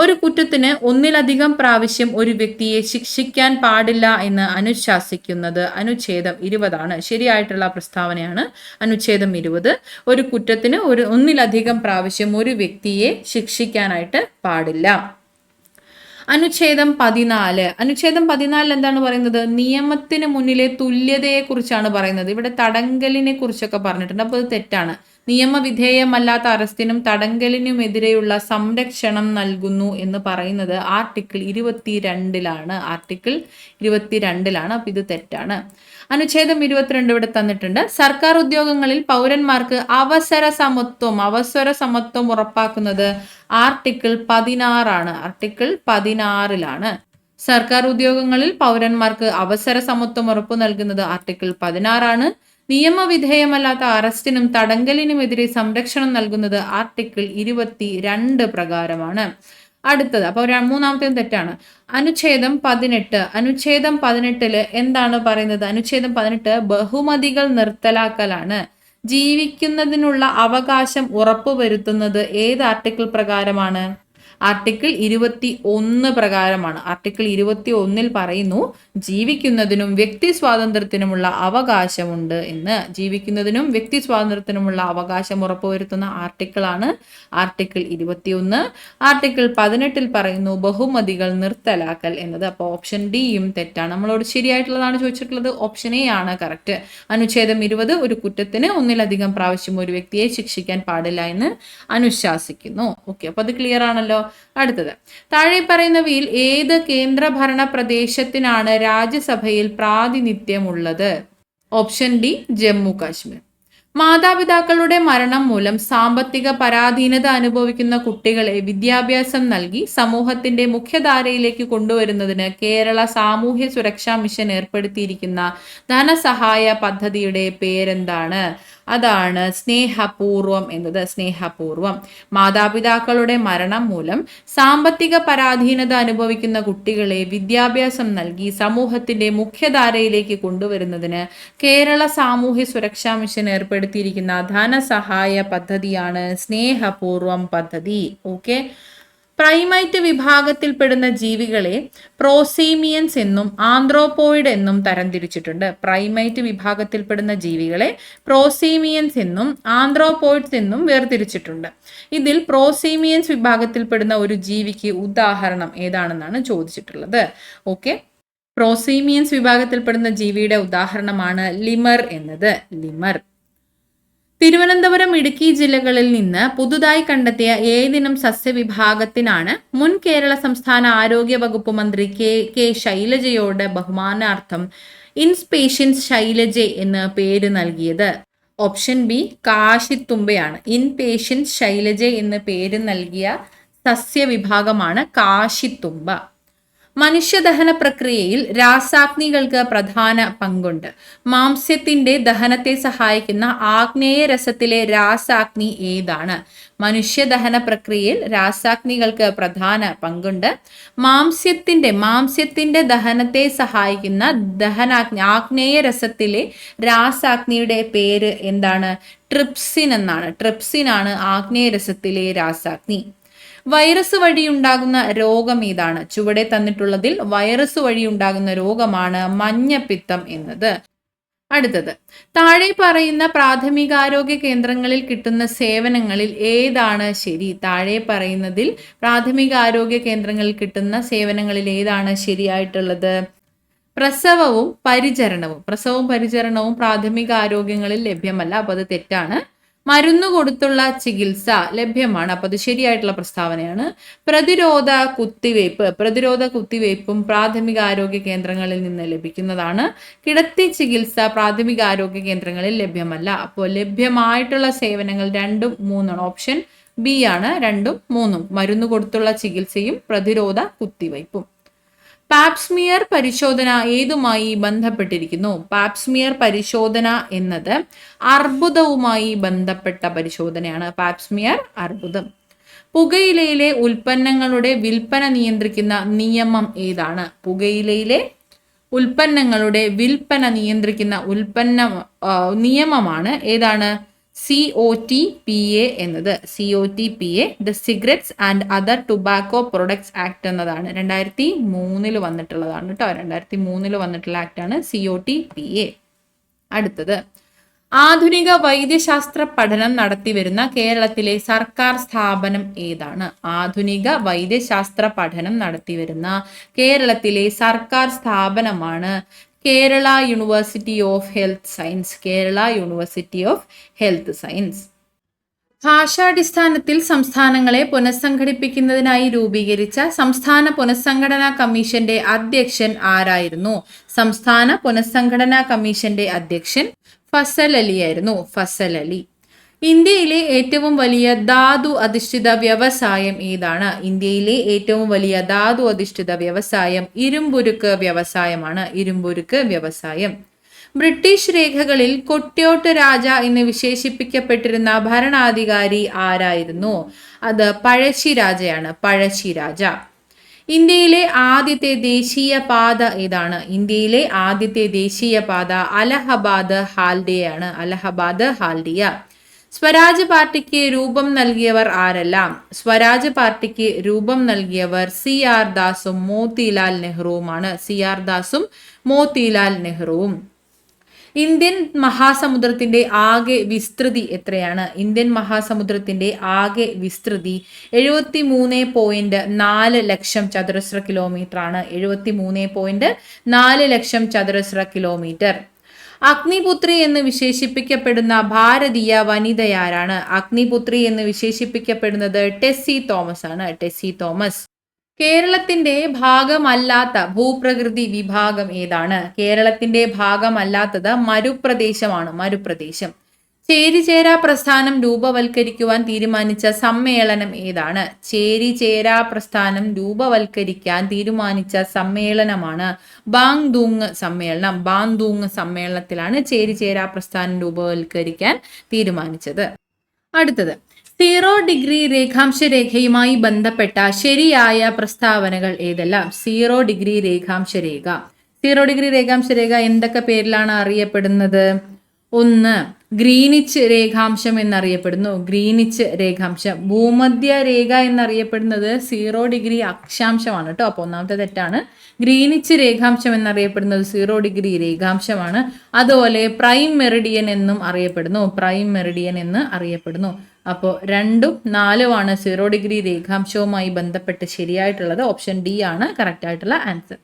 ഒരു കുറ്റത്തിന് ഒന്നിലധികം പ്രാവശ്യം ഒരു വ്യക്തിയെ ശിക്ഷിക്കാൻ പാടില്ല എന്ന് അനുശാസിക്കുന്നത് അനുച്ഛേദം 20 ആണ്. ശരിയായിട്ടുള്ള പ്രസ്താവനയാണ് അനുച്ഛേദം 20. ഒരു കുറ്റത്തിന് ഒന്നിലധികം പ്രാവശ്യം ഒരു വ്യക്തിയെ ശിക്ഷിക്കാനായിട്ട് പാടില്ല. അനുച്ഛേദം 14. അനുച്ഛേദം 14 എന്താണ് പറയുന്നത്? നിയമത്തിന് മുന്നിലെ തുല്യതയെ കുറിച്ചാണ് പറയുന്നത്. ഇവിടെ തടങ്കലിനെ കുറിച്ചൊക്കെ പറഞ്ഞിട്ടുണ്ട്. അപ്പോൾ അത് തെറ്റാണ്. നിയമവിധേയമല്ലാത്ത അറസ്റ്റിനും തടങ്കലിനുമെതിരെയുള്ള സംരക്ഷണം നൽകുന്നു എന്ന് പറയുന്നത് ആർട്ടിക്കിൾ 22 ആർട്ടിക്കിൾ 22 അപ്പൊ ഇത് തെറ്റാണ്. അനുച്ഛേദം 22 ഇവിടെ തന്നിട്ടുണ്ട്. സർക്കാർ ഉദ്യോഗങ്ങളിൽ പൗരന്മാർക്ക് അവസര സമത്വം ഉറപ്പാക്കുന്നത് ആർട്ടിക്കിൾ 16 ആർട്ടിക്കിൾ 16 സർക്കാർ ഉദ്യോഗങ്ങളിൽ പൗരന്മാർക്ക് അവസര സമത്വം ഉറപ്പു നൽകുന്നത് ആർട്ടിക്കിൾ 16 നിയമവിധേയമല്ലാത്ത അറസ്റ്റിനും തടങ്കലിനുമെതിരെ സംരക്ഷണം നൽകുന്നത് ആർട്ടിക്കിൾ 22 പ്രകാരമാണ്. അടുത്തത് അപ്പൊ മൂന്നാമത്തേത് തെറ്റാണ്. അനുച്ഛേദം 18. അനുച്ഛേദം 18 എന്താണ് പറയുന്നത്? അനുച്ഛേദം 18 ബഹുമതികൾ നിർത്തലാക്കലാണ്. ജീവിക്കുന്നതിനുള്ള അവകാശം ഉറപ്പുവരുത്തുന്നത് ഏത് ആർട്ടിക്കിൾ പ്രകാരമാണ്? ആർട്ടിക്കിൾ 21 പ്രകാരമാണ്. ആർട്ടിക്കിൾ 21 പറയുന്നു ജീവിക്കുന്നതിനും വ്യക്തി സ്വാതന്ത്ര്യത്തിനുമുള്ള അവകാശമുണ്ട് എന്ന്. ജീവിക്കുന്നതിനും വ്യക്തി സ്വാതന്ത്ര്യത്തിനുമുള്ള അവകാശം ഉറപ്പുവരുത്തുന്ന ആർട്ടിക്കിളാണ് ആർട്ടിക്കിൾ 21. ആർട്ടിക്കിൾ 18 പറയുന്നു ബഹുമതികൾ നിർത്തലാക്കൽ എന്നത്. അപ്പോൾ ഓപ്ഷൻ ഡിയും തെറ്റാണ്. നമ്മളോട് ശരിയായിട്ടുള്ളതാണ് ചോദിച്ചിട്ടുള്ളത്. ഓപ്ഷൻ എ ആണ് കറക്റ്റ്. അനുച്ഛേദം 20 ഒരു കുറ്റത്തിന് ഒന്നിലധികം പ്രാവശ്യം ഒരു വ്യക്തിയെ ശിക്ഷിക്കാൻ പാടില്ല എന്ന് അനുശാസിക്കുന്നു. ഓക്കെ, അപ്പൊ അത് ക്ലിയർ ആണല്ലോ. അടുത്തത്, താഴെ പറയുന്നവയിൽ ഏത് കേന്ദ്രഭരണ പ്രദേശത്തിനാണ് രാജ്യസഭയിൽ പ്രാതിനിധ്യമുള്ളത്? Option D Jammu Kashmir. മാതാപിതാക്കളുടെ മരണം മൂലം സാമ്പത്തിക പരാധീനത അനുഭവിക്കുന്ന കുട്ടികളെ വിദ്യാഭ്യാസം നൽകി സമൂഹത്തിന്റെ മുഖ്യധാരയിലേക്ക് കൊണ്ടുവരുന്നതിന് കേരള സാമൂഹ്യ സുരക്ഷാ മിഷൻ ഏർപ്പെടുത്തിയിരിക്കുന്ന ധനസഹായ പദ്ധതിയുടെ പേരെന്താണ്? അതാണ് സ്നേഹപൂർവം എന്നത്. സ്നേഹപൂർവം. മാതാപിതാക്കളുടെ മരണം മൂലം സാമ്പത്തിക പരാധീനത അനുഭവിക്കുന്ന കുട്ടികളെ വിദ്യാഭ്യാസം നൽകി സമൂഹത്തിന്റെ മുഖ്യധാരയിലേക്ക് കൊണ്ടുവരുന്നതിന് കേരള സാമൂഹ്യ സുരക്ഷാ മിഷൻ ഏർപ്പെടുത്തിയിരിക്കുന്ന ധനസഹായ പദ്ധതിയാണ് സ്നേഹപൂർവം പദ്ധതി. ഓക്കെ, പ്രൈമൈറ്റ് വിഭാഗത്തിൽപ്പെടുന്ന ജീവികളെ പ്രോസീമിയൻസ് എന്നും ആന്ത്രോപോയിഡ് എന്നും തരംതിരിച്ചിട്ടുണ്ട്. പ്രൈമൈറ്റ് വിഭാഗത്തിൽപ്പെടുന്ന ജീവികളെ പ്രോസീമിയൻസ് എന്നും ആന്ത്രോപോയിഡ്സ് എന്നും വേർതിരിച്ചിട്ടുണ്ട്. ഇതിൽ പ്രോസീമിയൻസ് വിഭാഗത്തിൽപ്പെടുന്ന ഒരു ജീവിക്ക് ഉദാഹരണം ഏതാണെന്നാണ് ചോദിച്ചിട്ടുള്ളത്. ഓക്കെ, പ്രോസീമിയൻസ് വിഭാഗത്തിൽപ്പെടുന്ന ജീവിയുടെ ഉദാഹരണമാണ് ലിമർ എന്നത്. ലിമർ. തിരുവനന്തപുരം, ഇടുക്കി ജില്ലകളിൽ നിന്ന് പുതുതായി കണ്ടെത്തിയ ഏതിനം സസ്യവിഭാഗത്തിനാണ് മുൻ കേരള സംസ്ഥാന ആരോഗ്യ വകുപ്പ് മന്ത്രി കെ ശൈലജയോട് ബഹുമാനാർത്ഥം ഇൻപേഷ്യൻസ് ശൈലജ എന്ന് പേര് നൽകിയത്? ഓപ്ഷൻ ബി കാശിത്തുമ്പയാണ്. ഇൻപേഷ്യൻസ് ശൈലജ എന്ന് പേര് നൽകിയ സസ്യവിഭാഗമാണ് കാശിത്തുമ്പ. മനുഷ്യദഹന പ്രക്രിയയിൽ രാസാഗ്നികൾക്ക് പ്രധാന പങ്കുണ്ട്. മാംസ്യത്തിന്റെ ദഹനത്തെ സഹായിക്കുന്ന ആഗ്നേയ രസത്തിലെ രാസാഗ്നി ഏതാണ്? മനുഷ്യദഹന പ്രക്രിയയിൽ രാസാഗ്നികൾക്ക് പ്രധാന പങ്കുണ്ട്. മാംസ്യത്തിന്റെ ദഹനത്തെ സഹായിക്കുന്ന ദഹനാഗ്നി ആഗ്നേയ രസത്തിലെ രാസാഗ്നിയുടെ പേര് എന്താണ്? ട്രിപ്സിൻ എന്നാണ്. ട്രിപ്സിൻ ആണ് ആഗ്നേയ രസത്തിലെ രാസാഗ്നി. വൈറസ് വഴിയുണ്ടാകുന്ന രോഗം ഏതാണ്? ചുവടെ തന്നിട്ടുള്ളതിൽ വൈറസ് വഴിയുണ്ടാകുന്ന രോഗമാണ് മഞ്ഞപ്പിത്തം എന്നത്. അടുത്തത്, താഴെ പറയുന്ന പ്രാഥമികാരോഗ്യ കേന്ദ്രങ്ങളിൽ കിട്ടുന്ന സേവനങ്ങളിൽ ഏതാണ് ശരി? താഴെ പറയുന്നതിൽ പ്രാഥമികാരോഗ്യ കേന്ദ്രങ്ങളിൽ കിട്ടുന്ന സേവനങ്ങളിൽ ഏതാണ് ശരിയായിട്ടുള്ളത്? പ്രസവവും പരിചരണവും പ്രാഥമിക ആരോഗ്യങ്ങളിൽ ലഭ്യമല്ല. അപ്പൊ അത് തെറ്റാണ്. മരുന്ന് കൊടുത്തുള്ള ചികിത്സ ലഭ്യമാണ്. അപ്പൊ അത് ശരിയായിട്ടുള്ള പ്രസ്താവനയാണ്. പ്രതിരോധ കുത്തിവയ്പ്പും പ്രാഥമിക ആരോഗ്യ കേന്ദ്രങ്ങളിൽ നിന്ന് ലഭിക്കുന്നതാണ്. കിടത്തി ചികിത്സ പ്രാഥമിക ആരോഗ്യ കേന്ദ്രങ്ങളിൽ ലഭ്യമല്ല. അപ്പോൾ ലഭ്യമായിട്ടുള്ള സേവനങ്ങൾ 2ഉം 3ആണ്. ഓപ്ഷൻ ബി ആണ് 2ഉം 3ഉം. മരുന്ന് കൊടുത്തുള്ള ചികിത്സയും പ്രതിരോധ കുത്തിവയ്പ്പും. പാപ്സ്മിയർ പരിശോധന ഏതുമായി ബന്ധപ്പെട്ടിരിക്കുന്നു? പാപ്സ്മിയർ പരിശോധന എന്നത് അർബുദവുമായി ബന്ധപ്പെട്ട പരിശോധനയാണ്. പാപ്സ്മിയർ അർബുദം. പുകയിലയിലെ ഉൽപ്പന്നങ്ങളുടെ വിൽപ്പന നിയന്ത്രിക്കുന്ന നിയമം ഏതാണ്? പുകയിലയിലെ ഉൽപ്പന്നങ്ങളുടെ വിൽപ്പന നിയന്ത്രിക്കുന്ന നിയമമാണ് ഏതാണ്? COTPA എന്നത്. COTPA the cigarettes and other tobacco products act എന്നതാണ്. 2003 വന്നിട്ടുള്ളതാണ് കേട്ടോ. 2003 വന്നിട്ടുള്ള ആക്ടാണ് COTPA. അടുത്തത്, ആധുനിക വൈദ്യശാസ്ത്ര പഠനം നടത്തിവരുന്ന കേരളത്തിലെ സർക്കാർ സ്ഥാപനം ഏതാണ്? ആധുനിക വൈദ്യശാസ്ത്ര പഠനം നടത്തിവരുന്ന കേരളത്തിലെ സർക്കാർ സ്ഥാപനമാണ് Kerala University of Health Science. Kerala University of Health Science. ഭാഷാടിസ്ഥാനത്തിൽ സംസ്ഥാനങ്ങളെ പുനഃസംഘടിപ്പിക്കുന്നതിനായി രൂപീകരിച്ച സംസ്ഥാന പുനഃസംഘടനാ കമ്മീഷന്റെ അധ്യക്ഷൻ ആരായിരുന്നു? സംസ്ഥാന പുനഃസംഘടനാ കമ്മീഷന്റെ അധ്യക്ഷൻ ഫസൽ അലി ആയിരുന്നു. ഫസൽ അലി. ഇന്ത്യയിലെ ഏറ്റവും വലിയ ധാതു അധിഷ്ഠിത വ്യവസായം ഏതാണ്? ഇന്ത്യയിലെ ഏറ്റവും വലിയ ധാതു അധിഷ്ഠിത വ്യവസായം ഇരുമ്പുരുക്ക് വ്യവസായമാണ്. ഇരുമ്പുരുക്ക് വ്യവസായം. ബ്രിട്ടീഷ് രേഖകളിൽ കൊട്യോട്ട് രാജ എന്ന് വിശേഷിപ്പിക്കപ്പെട്ടിരുന്ന ഭരണാധികാരി ആരായിരുന്നു? അത് പഴശ്ശിരാജയാണ്. പഴശ്ശിരാജ. ഇന്ത്യയിലെ ആദ്യത്തെ ദേശീയ പാത ഏതാണ്? ഇന്ത്യയിലെ ആദ്യത്തെ ദേശീയ പാത അലഹബാദ് ഹാൽഡിയയാണ്. അലഹബാദ് ഹാൽഡിയ. സ്വരാജ് പാർട്ടിക്ക് രൂപം നൽകിയവർ ആരെല്ലാം? സ്വരാജ് പാർട്ടിക്ക് രൂപം നൽകിയവർ CR ദാസും മോത്തിലാൽ നെഹ്റുവുമാണ്. CR ദാസും മോത്തിലാൽ നെഹ്റുവും. ഇന്ത്യൻ മഹാസമുദ്രത്തിന്റെ ആകെ വിസ്തൃതി എത്രയാണ്? ഇന്ത്യൻ മഹാസമുദ്രത്തിന്റെ ആകെ വിസ്തൃതി 73.4 ലക്ഷം ചതുരശ്ര കിലോമീറ്റർ ആണ്. 73.4 ലക്ഷം ചതുരശ്ര കിലോമീറ്റർ. അഗ്നിപുത്രി എന്ന് വിശേഷിപ്പിക്കപ്പെടുന്ന ഭാരതീയ വനിതയാരാണ്? അഗ്നിപുത്രി എന്ന് വിശേഷിപ്പിക്കപ്പെടുന്നത് ടെസ്സി തോമസ് ആണ്. ടെസ്സി തോമസ്. കേരളത്തിന്റെ ഭാഗമല്ലാത്ത ഭൂപ്രകൃതി വിഭാഗം ഏതാണ്? കേരളത്തിന്റെ ഭാഗമല്ലാത്തത് മരുപ്രദേശമാണ്. മരുപ്രദേശം. ചേരിചേരാ പ്രസ്ഥാനം രൂപവൽക്കരിക്കുവാൻ തീരുമാനിച്ച സമ്മേളനം ഏതാണ്? ചേരിചേരാ പ്രസ്ഥാനം രൂപവൽക്കരിക്കാൻ തീരുമാനിച്ച സമ്മേളനമാണ് ബാങ്ദൂങ് സമ്മേളനം. ബാങ്ദൂങ് സമ്മേളനത്തിലാണ് ചേരിചേരാ പ്രസ്ഥാനം രൂപവൽക്കരിക്കാൻ തീരുമാനിച്ചത്. അടുത്തത്, 0 ഡിഗ്രി രേഖാംശ രേഖയുമായി ബന്ധപ്പെട്ട ശരിയായ പ്രസ്താവനകൾ ഏതെല്ലാം? 0 ഡിഗ്രി രേഖാംശ രേഖ. 0 ഡിഗ്രി രേഖാംശ രേഖ എന്തൊക്കെ പേരിലാണ് അറിയപ്പെടുന്നത്? 1. ഗ്രീനിച്ച് രേഖാംശം എന്നറിയപ്പെടുന്നു. ഗ്രീനിച്ച് രേഖാംശം. ഭൂമധ്യ രേഖ എന്നറിയപ്പെടുന്നത് 0 ഡിഗ്രി അക്ഷാംശമാണ് കേട്ടോ. അപ്പോൾ ഒന്നാമത്തെ തെറ്റാണ്. ഗ്രീനിച്ച് രേഖാംശം എന്നറിയപ്പെടുന്നത് 0 ഡിഗ്രി രേഖാംശമാണ്. അതുപോലെ പ്രൈം മെറിഡിയൻ എന്നും അറിയപ്പെടുന്നു. പ്രൈം മെറിഡിയൻ എന്ന് അറിയപ്പെടുന്നു. അപ്പോൾ 2ഉം 4ഉമാണ് 0 ഡിഗ്രി രേഖാംശവുമായി ബന്ധപ്പെട്ട് ശരിയായിട്ടുള്ളത്. ഓപ്ഷൻ ഡി ആണ് കറക്റ്റ് ആയിട്ടുള്ള ആൻസർ.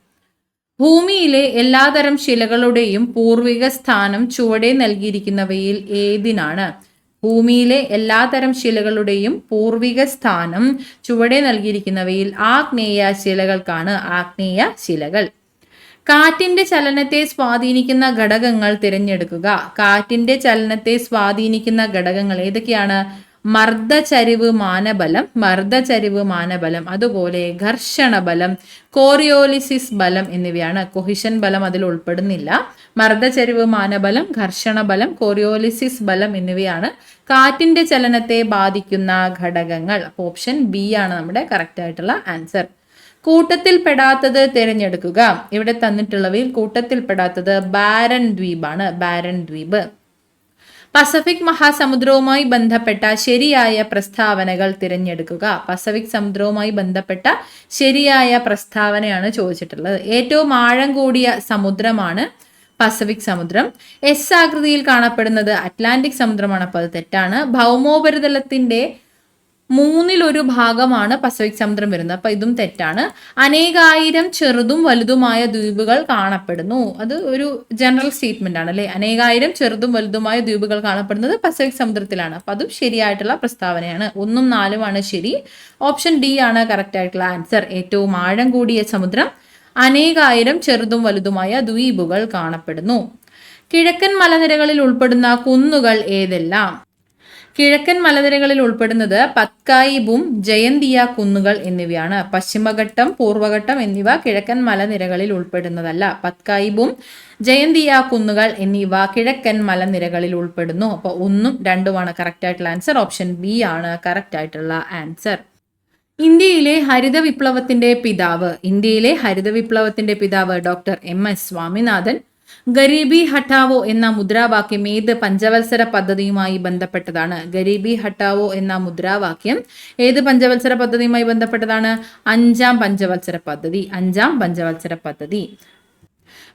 ഭൂമിയിലെ എല്ലാതരം ശിലകളുടെയും പൂർവിക സ്ഥാനം ചുവടെ നൽകിയിരിക്കുന്നവയിൽ ഏതിനാണ്? ഭൂമിയിലെ എല്ലാതരം ശിലകളുടെയും പൂർവിക സ്ഥാനം ചുവടെ നൽകിയിരിക്കുന്നവയിൽ ആഗ്നേയ ശിലകൾക്കാണ്. ആഗ്നേയ ശിലകൾ. കാറ്റിന്റെ ചലനത്തെ സ്വാധീനിക്കുന്ന ഘടകങ്ങൾ തിരഞ്ഞെടുക്കുക. കാറ്റിന്റെ ചലനത്തെ സ്വാധീനിക്കുന്ന ഘടകങ്ങൾ ഏതൊക്കെയാണ്? മർദ്ദചരിവ് മാനബലം, മർദ്ദചരിവ് മാനബലം, അതുപോലെ ഘർഷണ ബലം, കോറിയോലിസിസ് ബലം എന്നിവയാണ്. കൊഹിഷൻ ബലം അതിൽ ഉൾപ്പെടുന്നില്ല. മർദ്ദചരിവ് മാനബലം, ഘർഷണ ബലം, കോറിയോലിസിസ് ബലം എന്നിവയാണ് കാറ്റിന്റെ ചലനത്തെ ബാധിക്കുന്ന ഘടകങ്ങൾ. അപ്പോൾ ഓപ്ഷൻ ബി ആണ് നമ്മുടെ കറക്റ്റ് ആയിട്ടുള്ള ആൻസർ. കൂട്ടത്തിൽപ്പെടാത്തത് തിരഞ്ഞെടുക്കുക. ഇവിടെ തന്നിട്ടുള്ളവയിൽ കൂട്ടത്തിൽപ്പെടാത്തത് ബാരൻ ദ്വീപാണ്. ബാരൻ ദ്വീപ്. പസഫിക് മഹാസമുദ്രവുമായി ബന്ധപ്പെട്ട ശരിയായ പ്രസ്താവനകൾ തിരഞ്ഞെടുക്കുക. പസഫിക് സമുദ്രവുമായി ബന്ധപ്പെട്ട ശരിയായ പ്രസ്താവനയാണ് ചോദിച്ചിട്ടുള്ളത്. ഏറ്റവും ആഴം കൂടിയ സമുദ്രമാണ് പസഫിക് സമുദ്രം. എസ് ആകൃതിയിൽ കാണപ്പെടുന്നത് അറ്റ്ലാന്റിക് സമുദ്രമാണ്. അപ്പോൾ അത് തെറ്റാണ്. ഭൗമോപരിതലത്തിന്റെ 1/3 ഭാഗമാണ് പസഫിക് സമുദ്രം വരുന്നത്. അപ്പൊ ഇതും തെറ്റാണ്. അനേകായിരം ചെറുതും വലുതുമായ ദ്വീപുകൾ കാണപ്പെടുന്നു. അത് ഒരു ജനറൽ സ്റ്റേറ്റ്മെന്റ് ആണ് അല്ലെ. അനേകായിരം ചെറുതും വലുതുമായ ദ്വീപുകൾ കാണപ്പെടുന്നത് പസഫിക് സമുദ്രത്തിലാണ്. അപ്പൊ അതും ശരിയായിട്ടുള്ള പ്രസ്താവനയാണ്. 1ഉം 4ഉമാണ് ശരി. ഓപ്ഷൻ ഡി ആണ് കറക്റ്റ് ആയിട്ടുള്ള ആൻസർ. ഏറ്റവും ആഴം കൂടിയ സമുദ്രം, അനേകായിരം ചെറുതും വലുതുമായ ദ്വീപുകൾ കാണപ്പെടുന്നു. കിഴക്കൻ മലനിരകളിൽ ഉൾപ്പെടുന്ന കുന്നുകൾ ഏതെല്ലാം? കിഴക്കൻ മലനിരകളിൽ ഉൾപ്പെടുന്നത് പത്കായിബും ജയന്തിയ കുന്നുകൾ എന്നിവയാണ്. പശ്ചിമഘട്ടം, പൂർവ്വഘട്ടം എന്നിവ കിഴക്കൻ മലനിരകളിൽ ഉൾപ്പെടുന്നതല്ല. പത്കായിബും ജയന്തിയ കുന്നുകൾ എന്നിവ കിഴക്കൻ മലനിരകളിൽ ഉൾപ്പെടുന്നു. അപ്പോൾ 1ഉം 2ഉമാണ് കറക്റ്റ് ആയിട്ടുള്ള ആൻസർ. ഓപ്ഷൻ ബി ആണ് കറക്റ്റ് ആയിട്ടുള്ള ആൻസർ. ഇന്ത്യയിലെ ഹരിത വിപ്ലവത്തിന്റെ പിതാവ്. ഇന്ത്യയിലെ ഹരിത വിപ്ലവത്തിന്റെ പിതാവ് ഡോക്ടർ MS സ്വാമിനാഥൻ. ഗരീബി ഹട്ടാവോ എന്ന മുദ്രാവാക്യം ഏത് പഞ്ചവത്സര പദ്ധതിയുമായി ബന്ധപ്പെട്ടതാണ്? ഗരീബി ഹട്ടാവോ എന്ന മുദ്രാവാക്യം ഏത് പഞ്ചവത്സര പദ്ധതിയുമായി ബന്ധപ്പെട്ടതാണ്? 5ാം പഞ്ചവത്സര പദ്ധതി. 5ാം പഞ്ചവത്സര പദ്ധതി.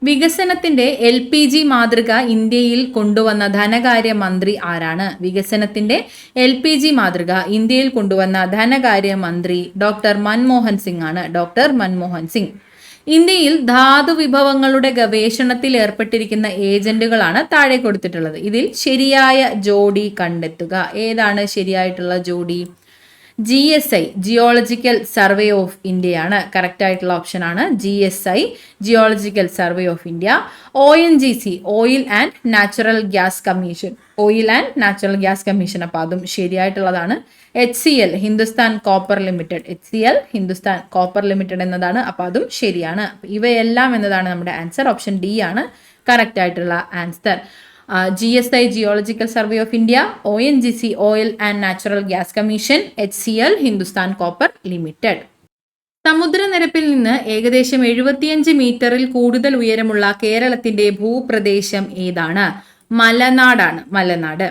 വികസനത്തിന്റെ LPG മാതൃക ഇന്ത്യയിൽ കൊണ്ടുവന്ന ധനകാര്യ മന്ത്രി ആരാണ്? വികസനത്തിന്റെ LPG മാതൃക ഇന്ത്യയിൽ കൊണ്ടുവന്ന ധനകാര്യ മന്ത്രി ഡോക്ടർ മൻമോഹൻ സിംഗ് ആണ്. ഡോക്ടർ മൻമോഹൻ സിംഗ്. ഇന്ത്യയിൽ ധാതു വിഭവങ്ങളുടെ ഗവേഷണത്തിൽ ഏർപ്പെട്ടിരിക്കുന്ന ഏജന്റുകളാണ് താഴെ കൊടുത്തിട്ടുള്ളത്. ഇതിൽ ശരിയായ ജോഡി കണ്ടെത്തുക. ഏതാണ് ശരിയായിട്ടുള്ള ജോഡി? GSI ജിയോളജിക്കൽ സർവേ ഓഫ് ഇന്ത്യയാണ്. കറക്റ്റ് ആയിട്ടുള്ള ഓപ്ഷൻ ആണ് GSI geological survey of India. ONGC oil and natural gas commission. Oil and natural gas commission. അപ്പോൾ അതും ശരിയായിട്ടുള്ളതാണ്. HCL Hindustan copper limited. HCL Hindustan copper limited എന്നതാണ്. അപ്പോൾ അതും ശരിയാണ്. ഇവയെല്ലാം എന്നതാണ് നമ്മുടെ ആൻസർ. ഓപ്ഷൻ ഡി ആണ് കറക്റ്റ് ആയിട്ടുള്ള answer. GSI geological survey of India, ONGC oil and natural gas commission, HCL Hindustan copper limited. സമുദ്രനിരപ്പിൽ നിന്ന് ഏകദേശം 75 മീറ്ററിൽ കൂടുതൽ ഉയരമുള്ള കേരളത്തിന്റെ ഭൂപ്രദേശം ഏതാണ്? മലനാടാണ്, മലനാട്.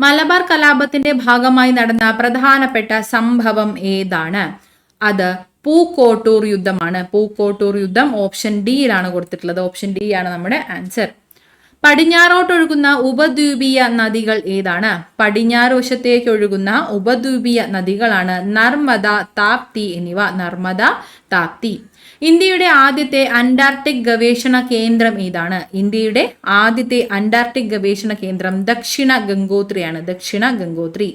മലബാർ കലാപത്തിന്റെ ഭാഗമായി നടന്ന പ്രധാനപ്പെട്ട സംഭവം ഏതാണ്? അത് പൂക്കോട്ടൂർ യുദ്ധമാണ്. പൂക്കോട്ടൂർ യുദ്ധം ഓപ്ഷൻ ഡിയിലാണ് കൊടുത്തിട്ടുള്ളത്. ഓപ്ഷൻ ഡി ആണ് നമ്മുടെ ആൻസർ. പടിഞ്ഞാറോട്ടൊഴുകുന്ന ഉപദ്വീപീയ നദികൾ ഏതാണ്? പടിഞ്ഞാറ് വശത്തേക്ക് ഒഴുകുന്ന ഉപദ്വീപീയ നദികളാണ് നർമ്മദ, താപ്തി എന്നിവ. നർമ്മദ, താപ്തി. ഇന്ത്യയുടെ ആദ്യത്തെ അന്റാർട്ടിക് ഗവേഷണ കേന്ദ്രം ഏതാണ്? ഇന്ത്യയുടെ ആദ്യത്തെ അന്റാർട്ടിക് ഗവേഷണ കേന്ദ്രം ദക്ഷിണ ഗംഗോത്രിയാണ്. ദക്ഷിണ ഗംഗോത്രി.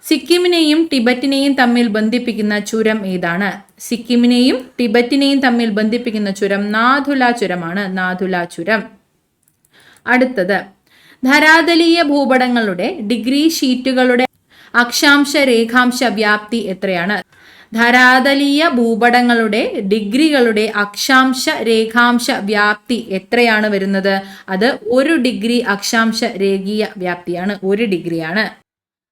സിക്കിമിനെയും ടിബറ്റിനെയും തമ്മിൽ ബന്ധിപ്പിക്കുന്ന ചുരം ഏതാണ്? സിക്കിമിനെയും ടിബറ്റിനെയും തമ്മിൽ ബന്ധിപ്പിക്കുന്ന ചുരം നാഥുല ചുരമാണ്. നാഥുല ചുരം. അടുത്തത്, ധരാതലീയ ഭൂപടങ്ങളുടെ ഡിഗ്രി ഷീറ്റുകളുടെ അക്ഷാംശ രേഖാംശ വ്യാപ്തി എത്രയാണ്? ധരാതലീയ ഭൂപടങ്ങളുടെ ഡിഗ്രികളുടെ അക്ഷാംശ രേഖാംശ വ്യാപ്തി എത്രയാണ് വരുന്നത്? അത് 1 ഡിഗ്രി അക്ഷാംശ രേഖീയ വ്യാപ്തിയാണ്. 1 ഡിഗ്രിയാണ്.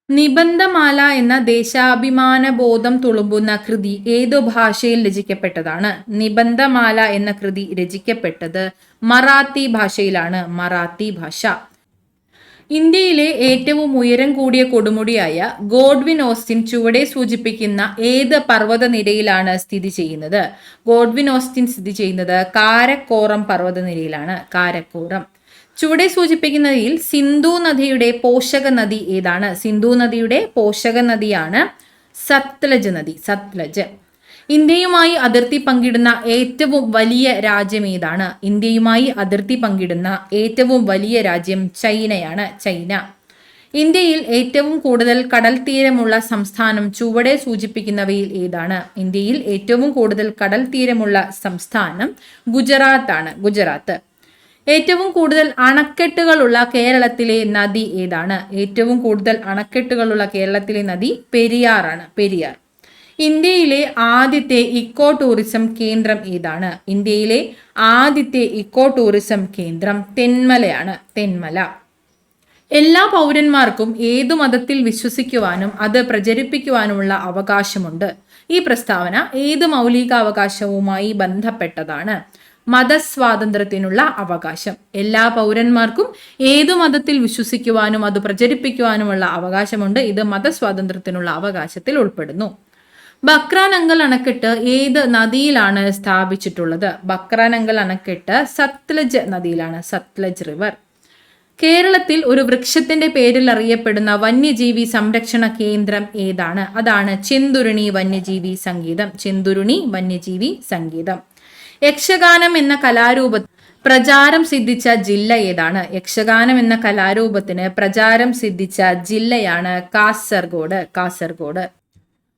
നിബന്ധമാല എന്ന ദേശാഭിമാന ബോധം തുളുമ്പുന്ന കൃതി ഏതു ഭാഷയിൽ രചിക്കപ്പെട്ടതാണ്? നിബന്ധമാല എന്ന കൃതി രചിക്കപ്പെട്ടത് മറാത്തി ഭാഷയിലാണ്. മറാത്തി ഭാഷ. ഇന്ത്യയിലെ ഏറ്റവും ഉയരം കൂടിയ കൊടുമുടിയായ ഗോഡ്വിൻ ഓസ്റ്റിൻ ചുവടെ സൂചിപ്പിക്കുന്ന ഏത് പർവ്വതനിരയിലാണ് സ്ഥിതി ചെയ്യുന്നത്? ഗോഡ്വിൻ ഓസ്റ്റിൻ സ്ഥിതി ചെയ്യുന്നത് കാരക്കോറം പർവ്വതനിരയിലാണ്. കാരക്കോറം. ചുവടെ സൂചിപ്പിക്കുന്നതിൽ സിന്ധു നദിയുടെ പോഷക നദി ഏതാണ്? സിന്ധു നദിയുടെ പോഷക നദിയാണ് സത്ലജ് നദി. സത്ലജ്. ഇന്ത്യയുമായി അതിർത്തി പങ്കിടുന്ന ഏറ്റവും വലിയ രാജ്യം ഏതാണ്? ഇന്ത്യയുമായി അതിർത്തി പങ്കിടുന്ന ഏറ്റവും വലിയ രാജ്യം ചൈനയാണ്. ചൈന. ഇന്ത്യയിൽ ഏറ്റവും കൂടുതൽ കടൽ തീരമുള്ള സംസ്ഥാനം ചുവടെ സൂചിപ്പിക്കുന്നവയിൽ ഏതാണ്? ഇന്ത്യയിൽ ഏറ്റവും കൂടുതൽ കടൽ തീരമുള്ള സംസ്ഥാനം ഗുജറാത്താണ്. ഗുജറാത്ത്. ഏറ്റവും കൂടുതൽ അണക്കെട്ടുകളുള്ള കേരളത്തിലെ നദി ഏതാണ്? ഏറ്റവും കൂടുതൽ അണക്കെട്ടുകളുള്ള കേരളത്തിലെ നദി പെരിയാറാണ്. പെരിയാർ. ഇന്ത്യയിലെ ആദ്യത്തെ ഇക്കോ ടൂറിസം കേന്ദ്രം ഏതാണ്? ഇന്ത്യയിലെ ആദ്യത്തെ ഇക്കോ ടൂറിസം കേന്ദ്രം തെന്മലയാണ്. തെന്മല. എല്ലാ പൗരന്മാർക്കും ഏതു മതത്തിൽ വിശ്വസിക്കുവാനും അത് പ്രചരിപ്പിക്കുവാനുമുള്ള അവകാശമുണ്ട്. ഈ പ്രസ്താവന ഏത് മൗലികാവകാശവുമായി ബന്ധപ്പെട്ടതാണ്? മതസ്വാതന്ത്ര്യത്തിനുള്ള അവകാശം. എല്ലാ പൗരന്മാർക്കും ഏതു മതത്തിൽ വിശ്വസിക്കുവാനും അത് പ്രചരിപ്പിക്കുവാനുമുള്ള അവകാശമുണ്ട്. ഇത് മതസ്വാതന്ത്ര്യത്തിനുള്ള അവകാശത്തിൽ ഉൾപ്പെടുന്നു. ബക്രാനങ്കൽ അണക്കെട്ട് ഏത് നദിയിലാണ് സ്ഥാപിച്ചിട്ടുള്ളത്? ബക്രാനങ്കൽ അണക്കെട്ട് സത്ലജ് നദിയിലാണ്. സത്ലജ് റിവർ. കേരളത്തിൽ ഒരു വൃക്ഷത്തിന്റെ പേരിൽ അറിയപ്പെടുന്ന വന്യജീവി സംരക്ഷണ കേന്ദ്രം ഏതാണ്? അതാണ് ചെന്തുരുണി വന്യജീവി സങ്കേതം. ചെന്തുരുണി വന്യജീവി സങ്കേതം. യക്ഷഗാനം എന്ന കലാരൂപ പ്രചാരം സിദ്ധിച്ച ജില്ല ഏതാണ്? യക്ഷഗാനം എന്ന കലാരൂപത്തിന് പ്രചാരം സിദ്ധിച്ച ജില്ലയാണ് കാസർഗോഡ്. കാസർഗോഡ്.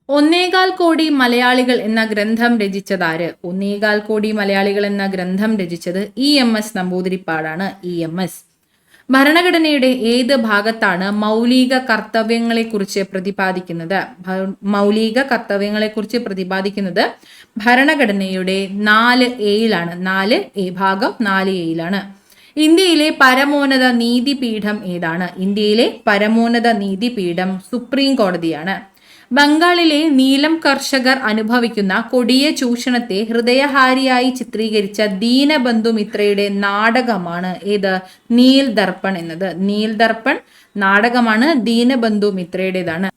1.25 കോടി മലയാളികൾ എന്ന ഗ്രന്ഥം രചിച്ചതാര്? 1.25 കോടി മലയാളികൾ എന്ന ഗ്രന്ഥം രചിച്ചത് EMS നമ്പൂതിരിപ്പാടാണ്. EMS. ഭരണഘടനയുടെ ഏത് ഭാഗത്താണ് മൗലിക കർത്തവ്യങ്ങളെക്കുറിച്ച് പ്രതിപാദിക്കുന്നത്? മൗലിക കർത്തവ്യങ്ങളെക്കുറിച്ച് പ്രതിപാദിക്കുന്നത് ഭരണഘടനയുടെ 4A-യിലാണ്. 4A ഭാഗം 4A-യിലാണ്. ഇന്ത്യയിലെ പരമോന്നത നീതിപീഠം ഏതാണ്? ഇന്ത്യയിലെ പരമോന്നത നീതിപീഠം സുപ്രീം കോടതിയാണ്. ബംഗാളിലെ നീലം കർഷകർ അനുഭവിക്കുന്ന കൊടിയ ചൂഷണത്തെ ഹൃദയഹാരിയായി ചിത്രീകരിച്ച ദീനബന്ധു മിത്രയുടെ നാടകമാണ് ഏത്? നീൽ ദർപ്പൺ എന്നത്. നീൽ ദർപ്പൺ നാടകമാണ് ദീനബന്ധു മിത്രയുടേതാണ്.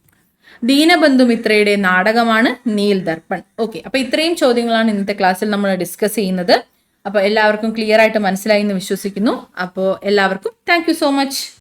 ദീനബന്ധു മിത്രയുടെ നാടകമാണ് നീൽ ദർപ്പൺ. ഓക്കെ, അപ്പൊ ഇത്രയും ചോദ്യങ്ങളാണ് ഇന്നത്തെ ക്ലാസ്സിൽ നമ്മൾ ഡിസ്കസ് ചെയ്യുന്നത്. അപ്പോൾ എല്ലാവർക്കും ക്ലിയർ ആയിട്ട് മനസ്സിലായി എന്ന് വിശ്വസിക്കുന്നു. അപ്പോൾ എല്ലാവർക്കും താങ്ക് യു സോ മച്ച്.